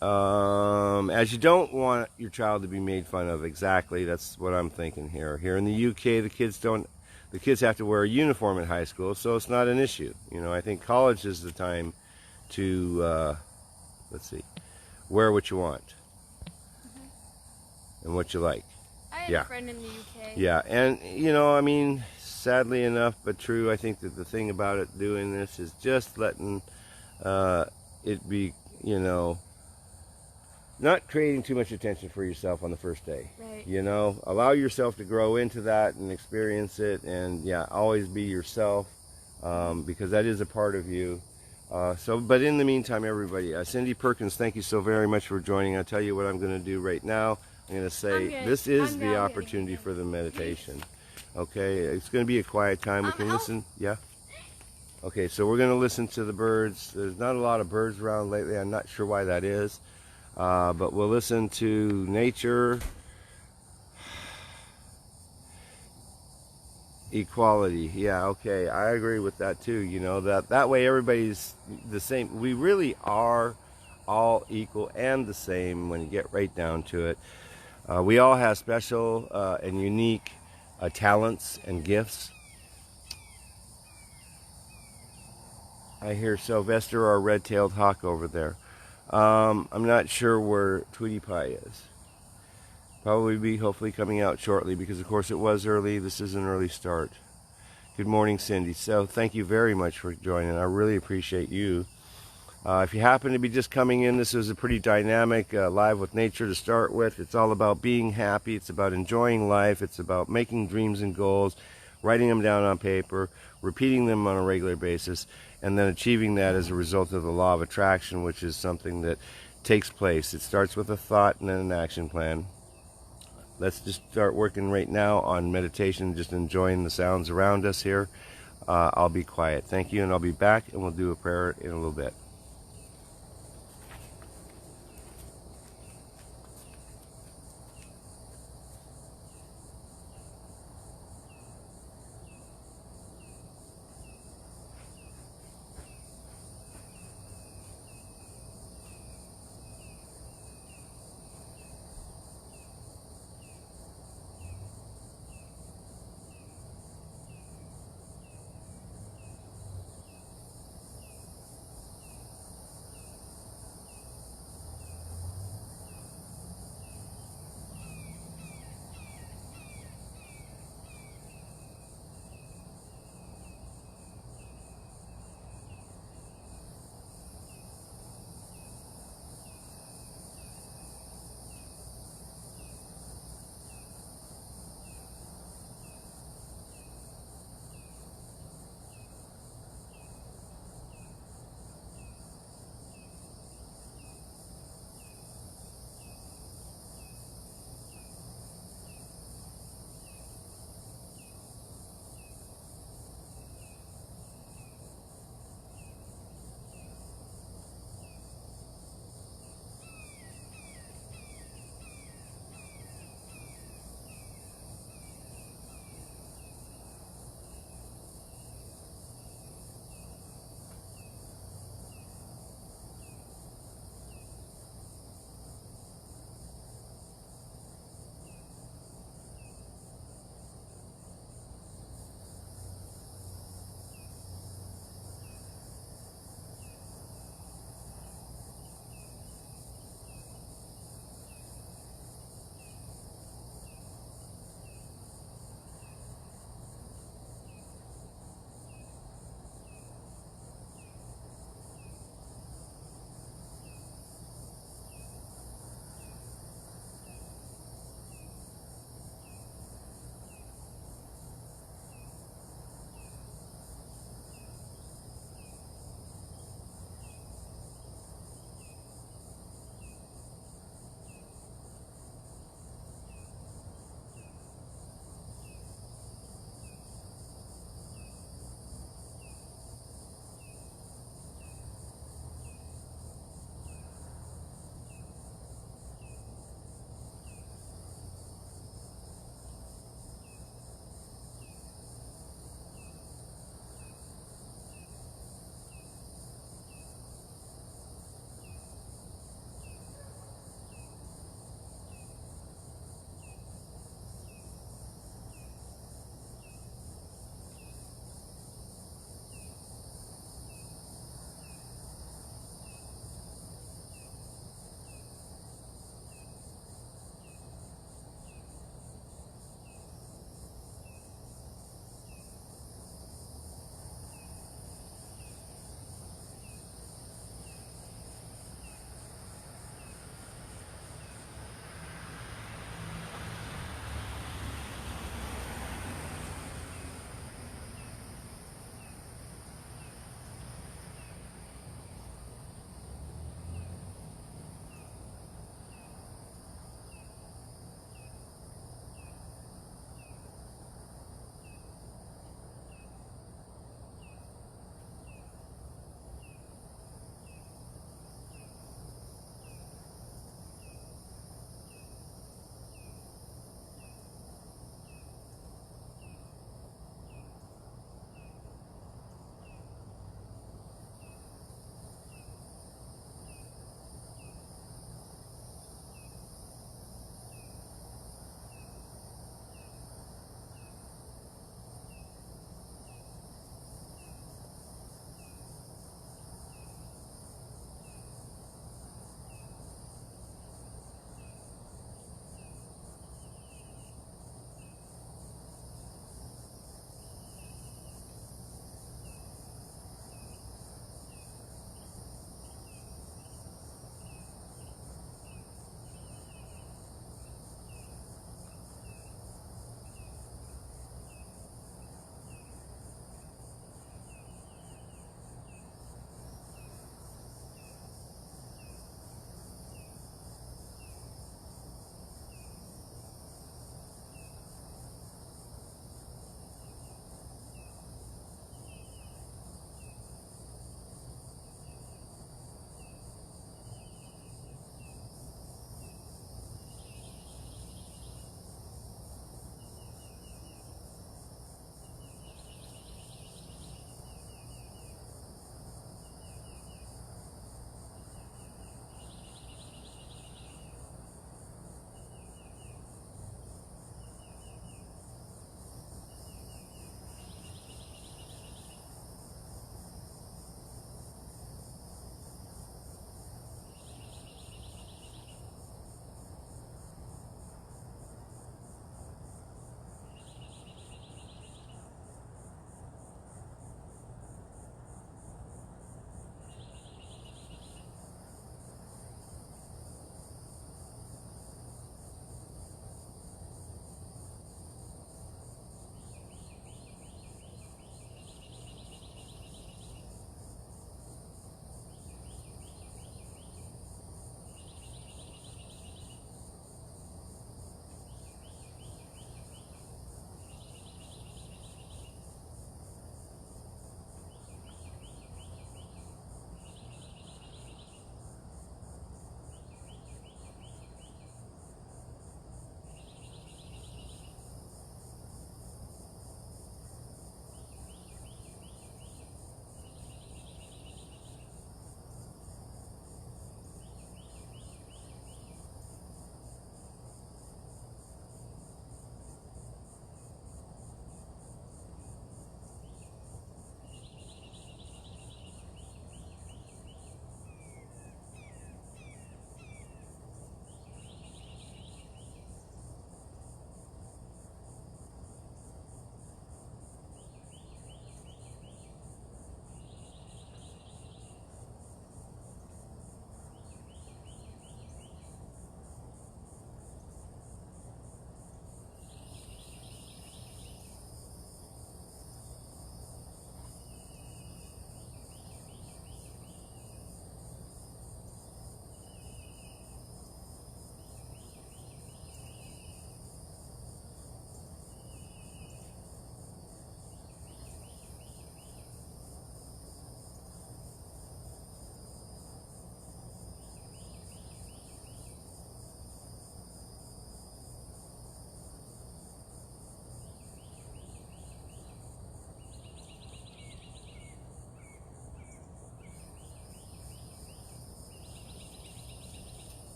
as you don't want your child to be made fun of. Exactly, that's what I'm thinking here. Here in the UK, the kids have to wear a uniform in high school, so it's not an issue. You know, I think college is the time to, let's see, wear what you want and what you like. I have a friend in the UK. Yeah, and you know, I mean, sadly enough, but true, I think that the thing about it doing this is just letting it be, you know, not creating too much attention for yourself on the first day. Right. You know, allow yourself to grow into that and experience it, and yeah, always be yourself, because that is a part of you. But in the meantime, everybody, Cindy Perkins, thank you so very much for joining. I'll tell you what I'm going to do right now. I'm going to say this is the opportunity for the meditation. Okay, it's going to be a quiet time. We can listen. Yeah. Okay, so we're going to listen to the birds. There's not a lot of birds around lately. I'm not sure why that is, but we'll listen to nature. Equality, yeah, okay, I agree with that too. You know, that way everybody's the same. We really are all equal and the same when you get right down to it. We all have special and unique talents and gifts. I hear Sylvester, our red-tailed hawk, over there. I'm not sure where Tweety Pie is. Probably be hopefully coming out shortly because, of course, it was early. This is an early start. Good morning, Cindy. So thank you very much for joining. I really appreciate you. If you happen to be just coming in, this is a pretty dynamic Live with Nature to start with. It's all about being happy. It's about enjoying life. It's about making dreams and goals, writing them down on paper, repeating them on a regular basis, and then achieving that as a result of the law of attraction, which is something that takes place. It starts with a thought and then an action plan. Let's just start working right now on meditation, just enjoying the sounds around us here. I'll be quiet. Thank you, and I'll be back, and we'll do a prayer in a little bit.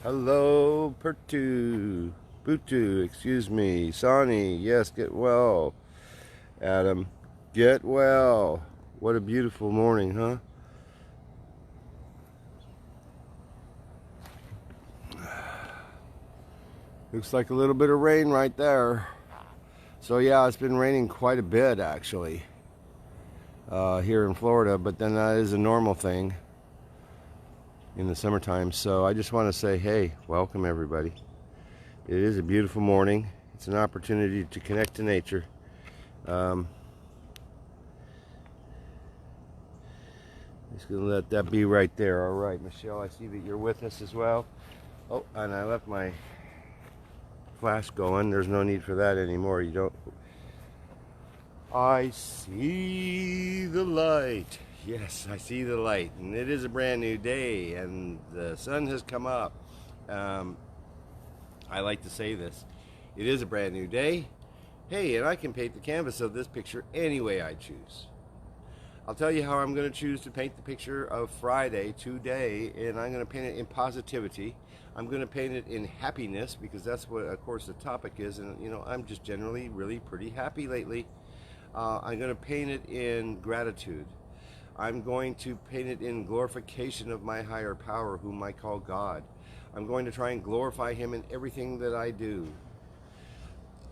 Hello, Putu, excuse me. Sonny, yes, get well. Adam, get well. What a beautiful morning, huh? Looks like a little bit of rain right there. So yeah, it's been raining quite a bit actually here in Florida, but then that is a normal thing in the summertime. So I just want to say, hey, welcome everybody. It is a beautiful morning. It's an opportunity to connect to nature. Just gonna let that be right there. All right, Michelle, I see that you're with us as well. Oh, and I left my flash going. There's no need for that anymore. You don't. I see the light. Yes, I see the light, and it is a brand new day, and the sun has come up. I like to say this. It is a brand new day. Hey, and I can paint the canvas of this picture any way I choose. I'll tell you how I'm going to choose to paint the picture of Friday today, and I'm going to paint it in positivity. I'm going to paint it in happiness, because that's what, of course, the topic is, and you know, I'm just generally really pretty happy lately. I'm going to paint it in gratitude. I'm going to paint it in glorification of my higher power, whom I call God. I'm going to try and glorify Him in everything that I do.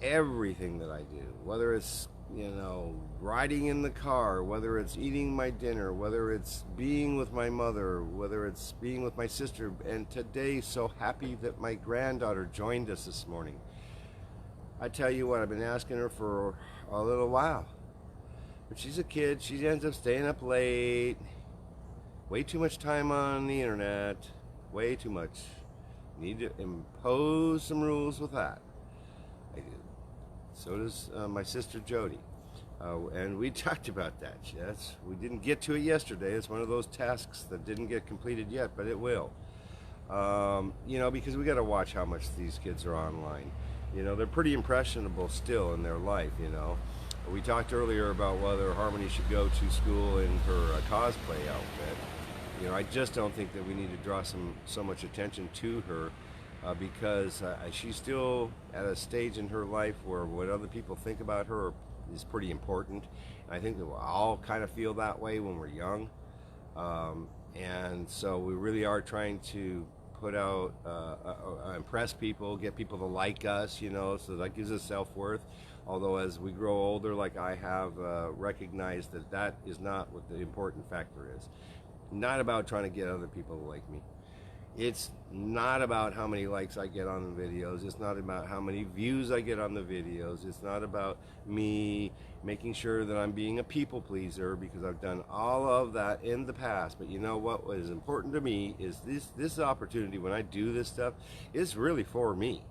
Everything that I do, whether it's, you know, riding in the car, whether it's eating my dinner, whether it's being with my mother, whether it's being with my sister. And today, so happy that my granddaughter joined us this morning. I tell you what, I've been asking her for a little while. But she's a kid. She ends up staying up late. Way too much time on the internet. Way too much. Need to impose some rules with that. I do. So does my sister Jody. And we talked about that. Yes, we didn't get to it yesterday. It's one of those tasks that didn't get completed yet, but it will. You know, because we got to watch how much these kids are online. You know, they're pretty impressionable still in their life, you know. We talked earlier about whether Harmony should go to school in her cosplay outfit. You know, I just don't think that we need to draw so much attention to her because she's still at a stage in her life where what other people think about her is pretty important. And I think that we'll all kind of feel that way when we're young. And so we really are trying to put out, impress people, get people to like us, you know, so that gives us self-worth. Although as we grow older, like I have, recognized that that is not what the important factor is. Not about trying to get other people to like me. It's not about how many likes I get on the videos. It's not about how many views I get on the videos. It's not about me making sure that I'm being a people pleaser, because I've done all of that in the past. But you know what is important to me is this opportunity when I do this stuff is really for me.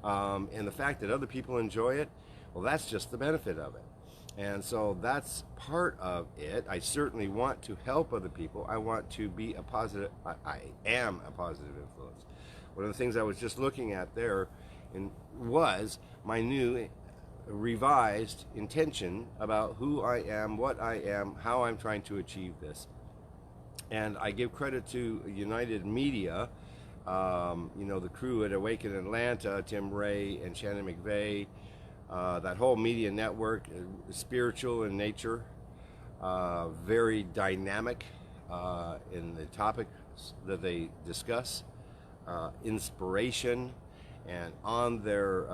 And the fact that other people enjoy it, well, that's just the benefit of it. And so that's part of it. I certainly want to help other people. I want to be a positive, I am a positive influence. One of the things I was just looking at there was my new revised intention about who I am, what I am, how I'm trying to achieve this. And I give credit to United Media, you know, the crew at Awaken Atlanta, Tim Ray and Shannon McVeigh, that whole media network, spiritual in nature, very dynamic in the topics that they discuss, inspiration, and on their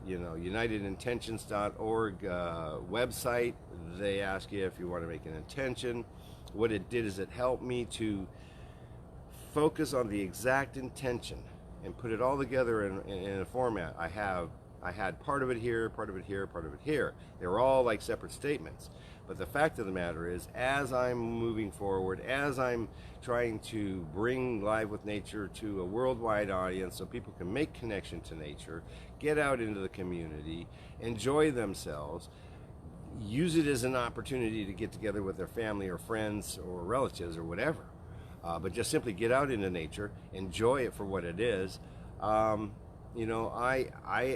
you know, unitedintentions.org website, they ask you if you want to make an intention. What it did is it helped me to focus on the exact intention and put it all together in a format. I had part of it here, part of it here, part of it here. They were all like separate statements. But the fact of the matter is, as I'm moving forward, as I'm trying to bring Live with Nature to a worldwide audience so people can make connection to nature, get out into the community, enjoy themselves, use it as an opportunity to get together with their family or friends or relatives or whatever. But just simply get out into nature, enjoy it for what it is. You know, I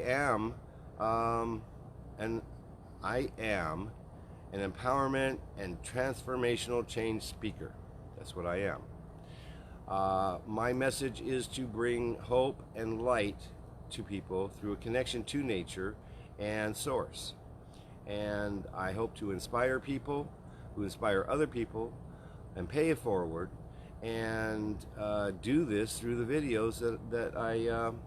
am an empowerment and transformational change speaker. That's what I am. My message is to bring hope and light to people through a connection to nature and source. And I hope to inspire people who inspire other people and pay it forward, and do this through the videos that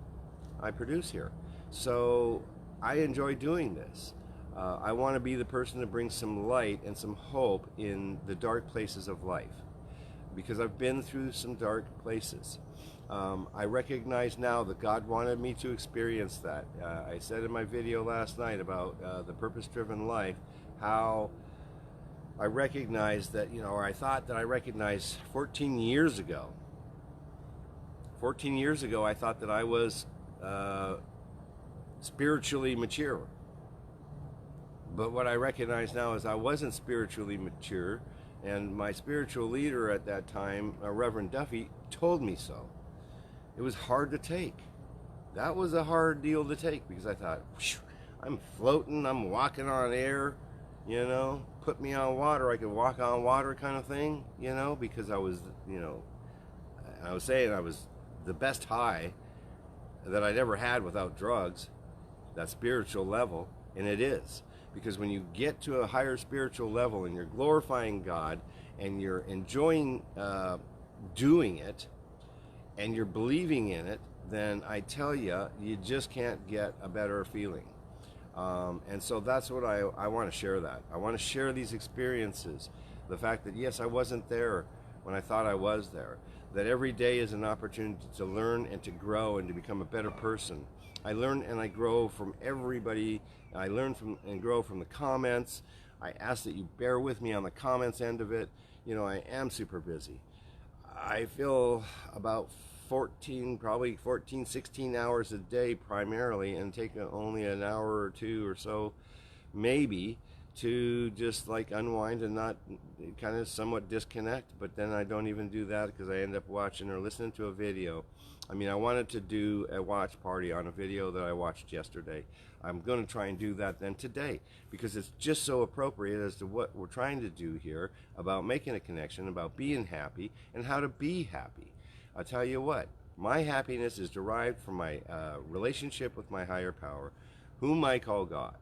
I produce here. So I enjoy doing this. I want to be the person to bring some light and some hope in the dark places of life, because I've been through some dark places. I recognize now that God wanted me to experience that. I said in my video last night about the purpose-driven life, how I recognized that, or I thought that I recognized 14 years ago. 14 years ago, I thought that I was spiritually mature. But what I recognize now is I wasn't spiritually mature, and my spiritual leader at that time, Reverend Duffy, told me so. It was hard to take. That was a hard deal to take, because I thought, I'm floating, I'm walking on air, put me on water, I could walk on water kind of thing, because I was, I was saying I was the best high that I'd ever had without drugs, that spiritual level, and it is. Because when you get to a higher spiritual level and you're glorifying God and you're enjoying doing it and you're believing in it, then I tell you, you just can't get a better feeling. And so that's what I want to share that. I want to share these experiences. The fact that, yes, I wasn't there when I thought I was there. That every day is an opportunity to learn and to grow and to become a better person. I learn and I grow from everybody. I learn from and grow from the comments. I ask that you bear with me on the comments end of it. I am super busy. I feel about 16 hours a day primarily, and take only an hour or two or so maybe to just like unwind and not kind of somewhat disconnect. But then I don't even do that, because I end up watching or listening to a video. I wanted to do a watch party on a video that I watched yesterday. I'm going to try and do that then today, because it's just so appropriate as to what we're trying to do here about making a connection, about being happy, and how to be happy. I'll tell you what, my happiness is derived from my relationship with my higher power, whom I call God.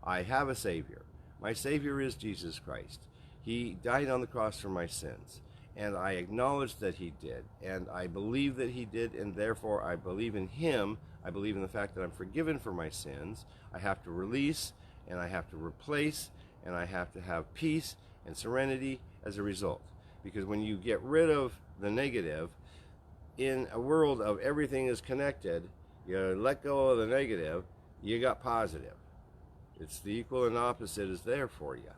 I have a Savior. My Savior is Jesus Christ. He died on the cross for my sins, and I acknowledge that He did, and I believe that He did, and therefore I believe in Him. I believe in the fact that I'm forgiven for my sins. I have to release, and I have to replace, and I have to have peace and serenity as a result. Because when you get rid of the negative, in a world of everything is connected, you let go of the negative, you got positive. It's the equal and opposite is there for you.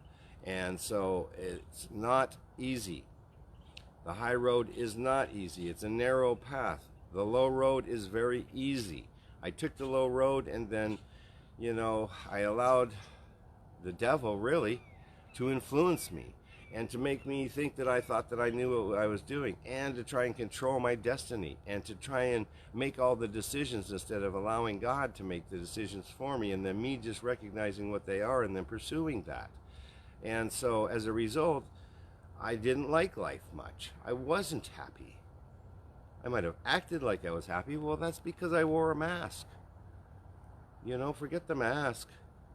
And so it's not easy. The high road is not easy. It's a narrow path. The low road is very easy. I took the low road, and then, I allowed the devil really to influence me and to make me think that I thought that I knew what I was doing, and to try and control my destiny, and to try and make all the decisions instead of allowing God to make the decisions for me, and then me just recognizing what they are and then pursuing that. And so as a result, I didn't like life much. I wasn't happy. I might have acted like I was happy. Well, that's because I wore a mask. Forget the mask.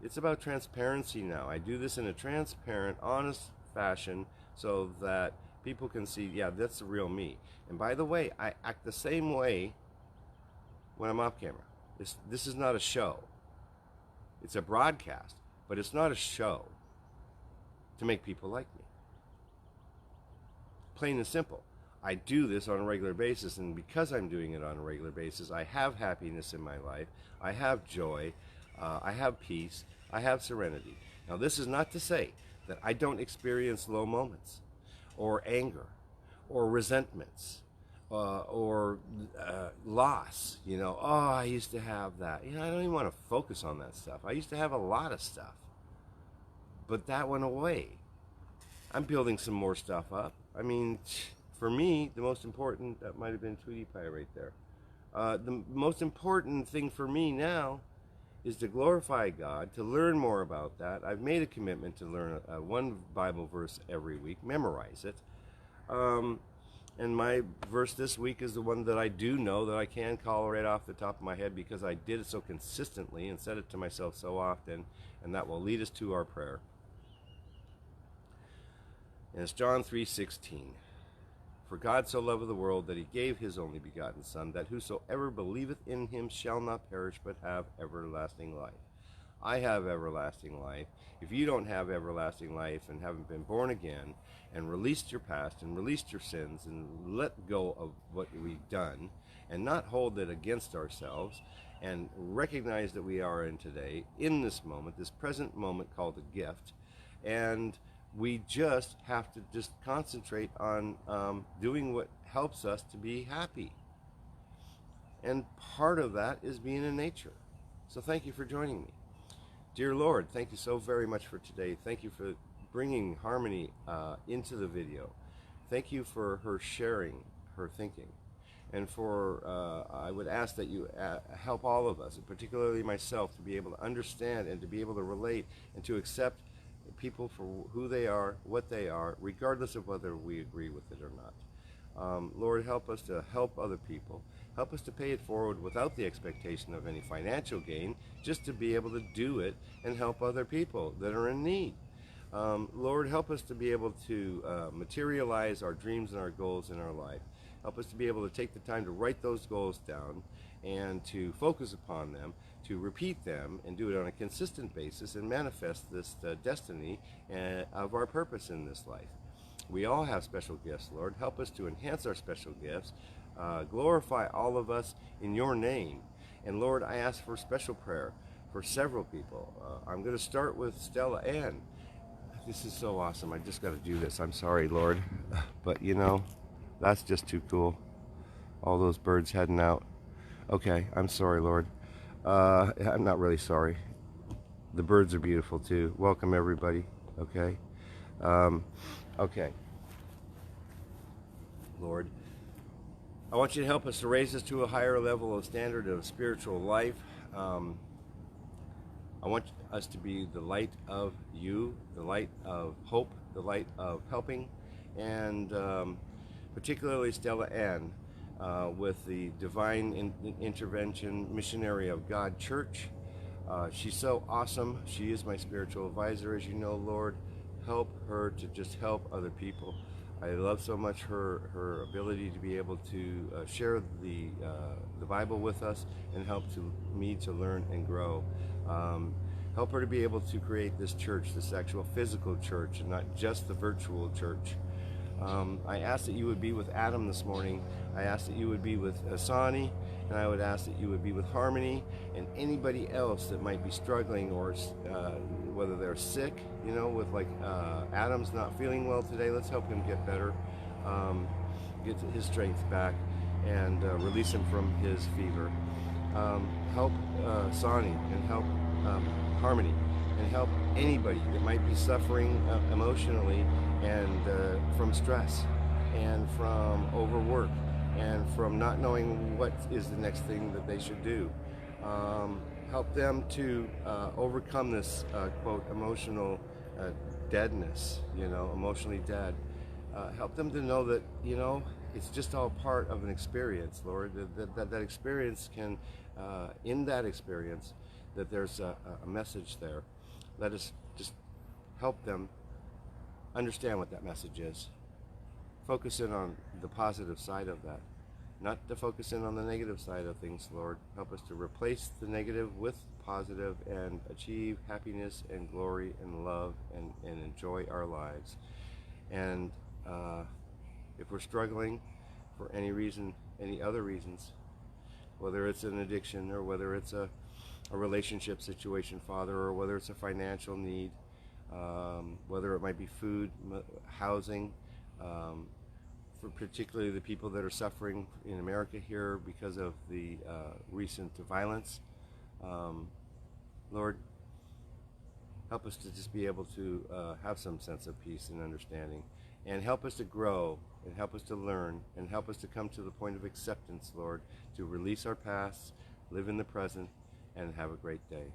It's about transparency now. I do this in a transparent, honest fashion so that people can see, yeah, that's the real me. And by the way, I act the same way when I'm off camera. This is not a show. It's a broadcast, but it's not a show to make people like me. Plain and simple. I do this on a regular basis, and because I'm doing it on a regular basis, I have happiness in my life, I have joy, I have peace, I have serenity. Now, this is not to say that I don't experience low moments, or anger, or resentments, or loss. I used to have that. I don't even want to focus on that stuff. I used to have a lot of stuff, but that went away. I'm building some more stuff up. For me, the most important, that might have been Tweety Pie right there. The most important thing for me now is to glorify God, to learn more about that. I've made a commitment to learn one Bible verse every week, memorize it, And my verse this week is the one that I do know, that I can call right off the top of my head, because I did it so consistently and said it to myself so often, and that will lead us to our prayer. And it's John 3:16. For God so loved the world that he gave his only begotten Son, that whosoever believeth in him shall not perish, but have everlasting life. I have everlasting life. If you don't have everlasting life and haven't been born again and released your past and released your sins and let go of what we've done and not hold it against ourselves and recognize that we are in today, in this moment, this present moment called a gift, and we just have to just concentrate on doing what helps us to be happy. And part of that is being in nature. So thank you for joining me. Dear Lord, thank you so very much for today. Thank you for bringing Harmony into the video. Thank you for her sharing her thinking. And for, I would ask that you help all of us, and particularly myself, to be able to understand and to be able to relate and to accept people for who they are, what they are, regardless of whether we agree with it or not. Lord, help us to help other people. Help us to pay it forward without the expectation of any financial gain, just to be able to do it and help other people that are in need. Lord, help us to be able to materialize our dreams and our goals in our life. Help us to be able to take the time to write those goals down and to focus upon them, to repeat them and do it on a consistent basis and manifest this destiny of our purpose in this life. We all have special gifts, Lord. Help us to enhance our special gifts. Glorify all of us in your name. And Lord, I ask for special prayer for several people. I'm going to start with Stella Ann. This is so awesome. I just got to do this. I'm sorry, Lord. But you know, that's just too cool. All those birds heading out. Okay, I'm sorry, Lord. I'm not really sorry. The birds are beautiful too. Welcome everybody. Okay. Okay. Lord, I want you to help us to raise us to a higher level of standard of spiritual life. I want us to be the light of you, the light of hope, the light of helping, and particularly Stella Ann with the Divine Intervention Missionary of God Church. She's so awesome. She is my spiritual advisor, as you know, Lord. Help her to just help other people. I love so much her ability to be able to share the Bible with us and help me to learn and grow. Help her to be able to create this church, this actual physical church, and not just the virtual church. I ask that you would be with Adam this morning. I ask that you would be with Asani, and I would ask that you would be with Harmony and anybody else that might be struggling, or whether they're sick, you know, with like Adam's not feeling well today. Let's help him get better, get his strength back, and release him from his fever. Help Sani and help Harmony, and help anybody that might be suffering emotionally and from stress and from overwork and from not knowing what is the next thing that they should do. Help them to overcome this quote emotional deadness, you know, emotionally dead. Help them to know that, you know, it's just all part of an experience, Lord. That experience can, in that experience, that there's a message there. Let us just help them understand what that message is. Focus in on the positive side of that, not to focus in on the negative side of things, Lord. Help us to replace the negative with positive and achieve happiness and glory and love and enjoy our lives. And if we're struggling for any reason, any other reasons, whether it's an addiction or whether it's a relationship situation, Father, or whether it's a financial need, whether it might be food, housing, for particularly the people that are suffering in America here because of the recent violence. Lord, help us to just be able to have some sense of peace and understanding, and help us to grow, and help us to learn, and help us to come to the point of acceptance, Lord, to release our past, live in the present, and have a great day.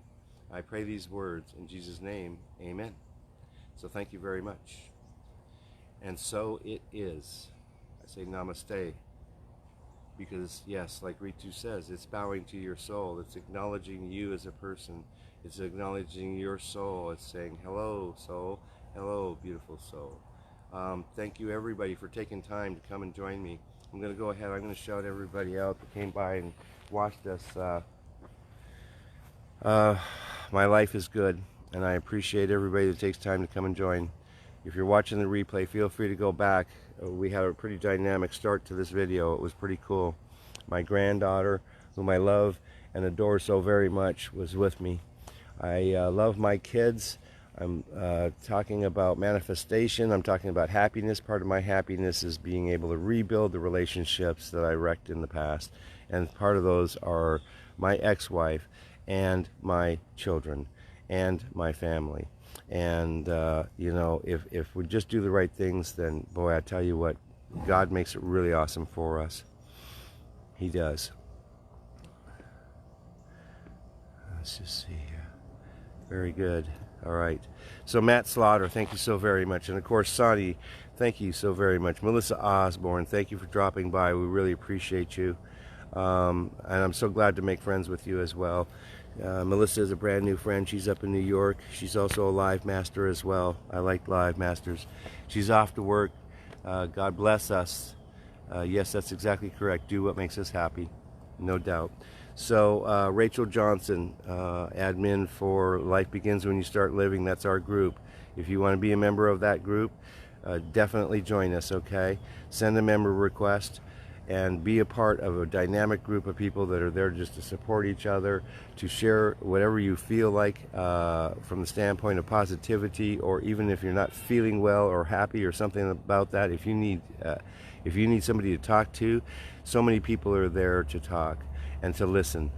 I pray these words in Jesus' name, amen. So thank you very much. And so it is. I say namaste. Because, yes, like Ritu says, it's bowing to your soul. It's acknowledging you as a person. It's acknowledging your soul. It's saying, hello, soul. Hello, beautiful soul. Thank you, everybody, for taking time to come and join me. I'm going to go ahead. I'm going to shout everybody out that came by and watched us. My life is good, and I appreciate everybody that takes time to come and join. If you're watching the replay, feel free to go back. We had a pretty dynamic start to this video. It was pretty cool. My granddaughter, whom I love and adore so very much, was with me. I love my kids. I'm talking about manifestation. I'm talking about happiness. Part of my happiness is being able to rebuild the relationships that I wrecked in the past. And part of those are my ex-wife and my children and my family. And you know, if we just do the right things, then boy, I tell you what, God makes it really awesome for us. He does. Let's just see here. Very good. All right. So Matt Slaughter, thank you so very much. And of course, Sonny, thank you so very much. Melissa Osborne, thank you for dropping by. We really appreciate you. And I'm so glad to make friends with you as well. Melissa is a brand new friend. She's up in New York. She's also a live master as well. I like live masters. She's off to work. God bless us. Yes, that's exactly correct. Do what makes us happy. No doubt. So Rachel Johnson, admin for Life Begins When You Start Living. That's our group. If you want to be a member of that group, definitely join us, okay? Send a member request and be a part of a dynamic group of people that are there just to support each other, to share whatever you feel like from the standpoint of positivity, or even if you're not feeling well or happy or something about that, if you need somebody to talk to, so many people are there to talk and to listen,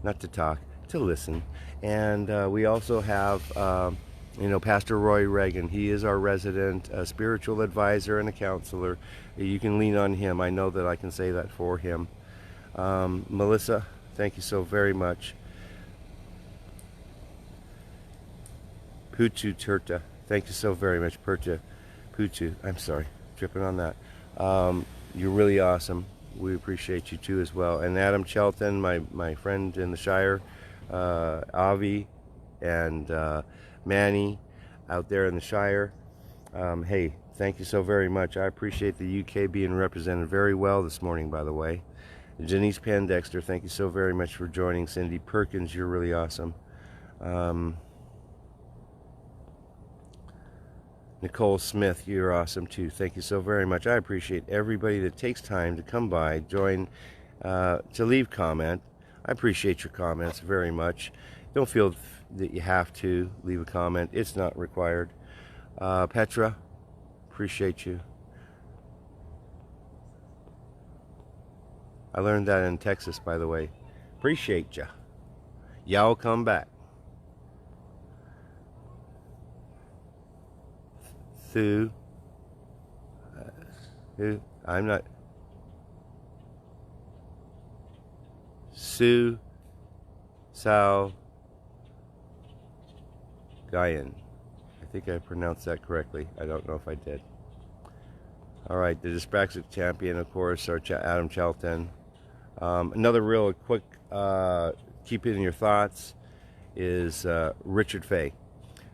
not to talk, to listen. And we also have you know, Pastor Roy Reagan. He is our resident spiritual advisor and a counselor. You can lean on him. I know that I can say that for him. Melissa, thank you so very much. Puchu Turta, thank you so very much. Puchu, I'm sorry, tripping on that. You're really awesome. We appreciate you too as well. And Adam Shelton, my friend in the Shire, Avi, and Manny out there in the Shire. Hey, thank you so very much. I appreciate the UK being represented very well this morning, by the way. Janice Pandexter, thank you so very much for joining. Cindy Perkins, you're really awesome. Nicole Smith, you're awesome too. Thank you so very much. I appreciate everybody that takes time to come by, join, to leave comment. I appreciate your comments very much. Don't feel that you have to leave a comment. It's not required. Petra, appreciate you. I learned that in Texas, by the way. Appreciate ya. Y'all come back. Sue. I'm not. Sue. Sal. Guyan. I think I pronounced that correctly. I don't know if I did. All right, the dyspraxic champion, of course, or Adam Chelton. Another real quick, keep it in your thoughts, is Richard Fay.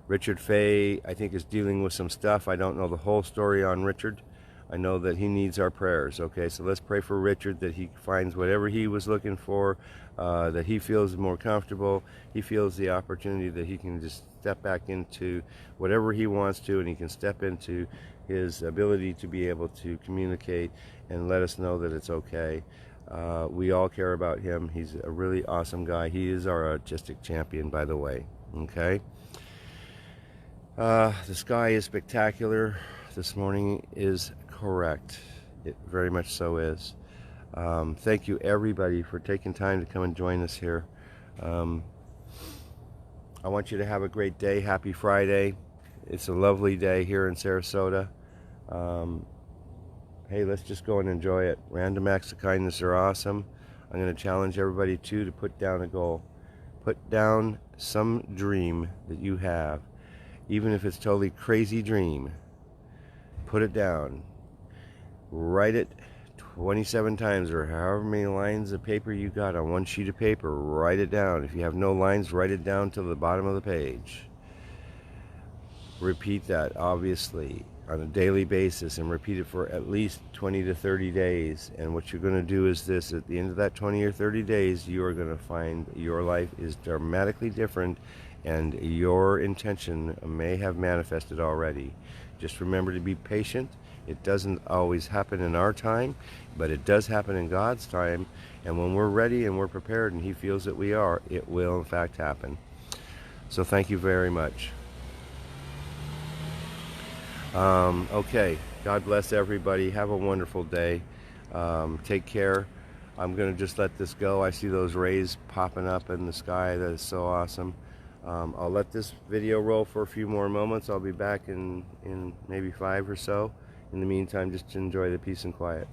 Richard Fay, I think, is dealing with some stuff. I don't know the whole story on Richard. I know that he needs our prayers, okay? So let's pray for Richard, that he finds whatever he was looking for, that he feels more comfortable. He feels the opportunity that he can just step back into whatever he wants to, and he can step into his ability to be able to communicate and let us know that it's okay. We all care about him. He's a really awesome guy. He is our artistic champion, by the way, okay? The sky is spectacular. This morning is correct. It very much so is. Thank you, everybody, for taking time to come and join us here. I want you to have a great day. Happy Friday. It's a lovely day here in Sarasota. Hey, let's just go and enjoy it. Random acts of kindness are awesome. I'm going to challenge everybody, too, to put down a goal. Put down some dream that you have. Even if it's a totally crazy dream, put it down. Write it 27 times, or however many lines of paper you got on one sheet of paper. Write it down. If you have no lines, write it down to the bottom of the page. Repeat that, obviously, on a daily basis, and repeat it for at least 20 to 30 days. And what you're going to do is this: at the end of that 20 or 30 days, you are going to find your life is dramatically different, and your intention may have manifested already. Just remember to be patient. It doesn't always happen in our time, but it does happen in God's time. And when we're ready and we're prepared and He feels that we are, it will in fact happen. So thank you very much. Okay, God bless everybody. Have a wonderful day. Take care. I'm going to just let this go. I see those rays popping up in the sky. That is so awesome. I'll let this video roll for a few more moments. I'll be back in maybe 5 or so. In the meantime, just enjoy the peace and quiet.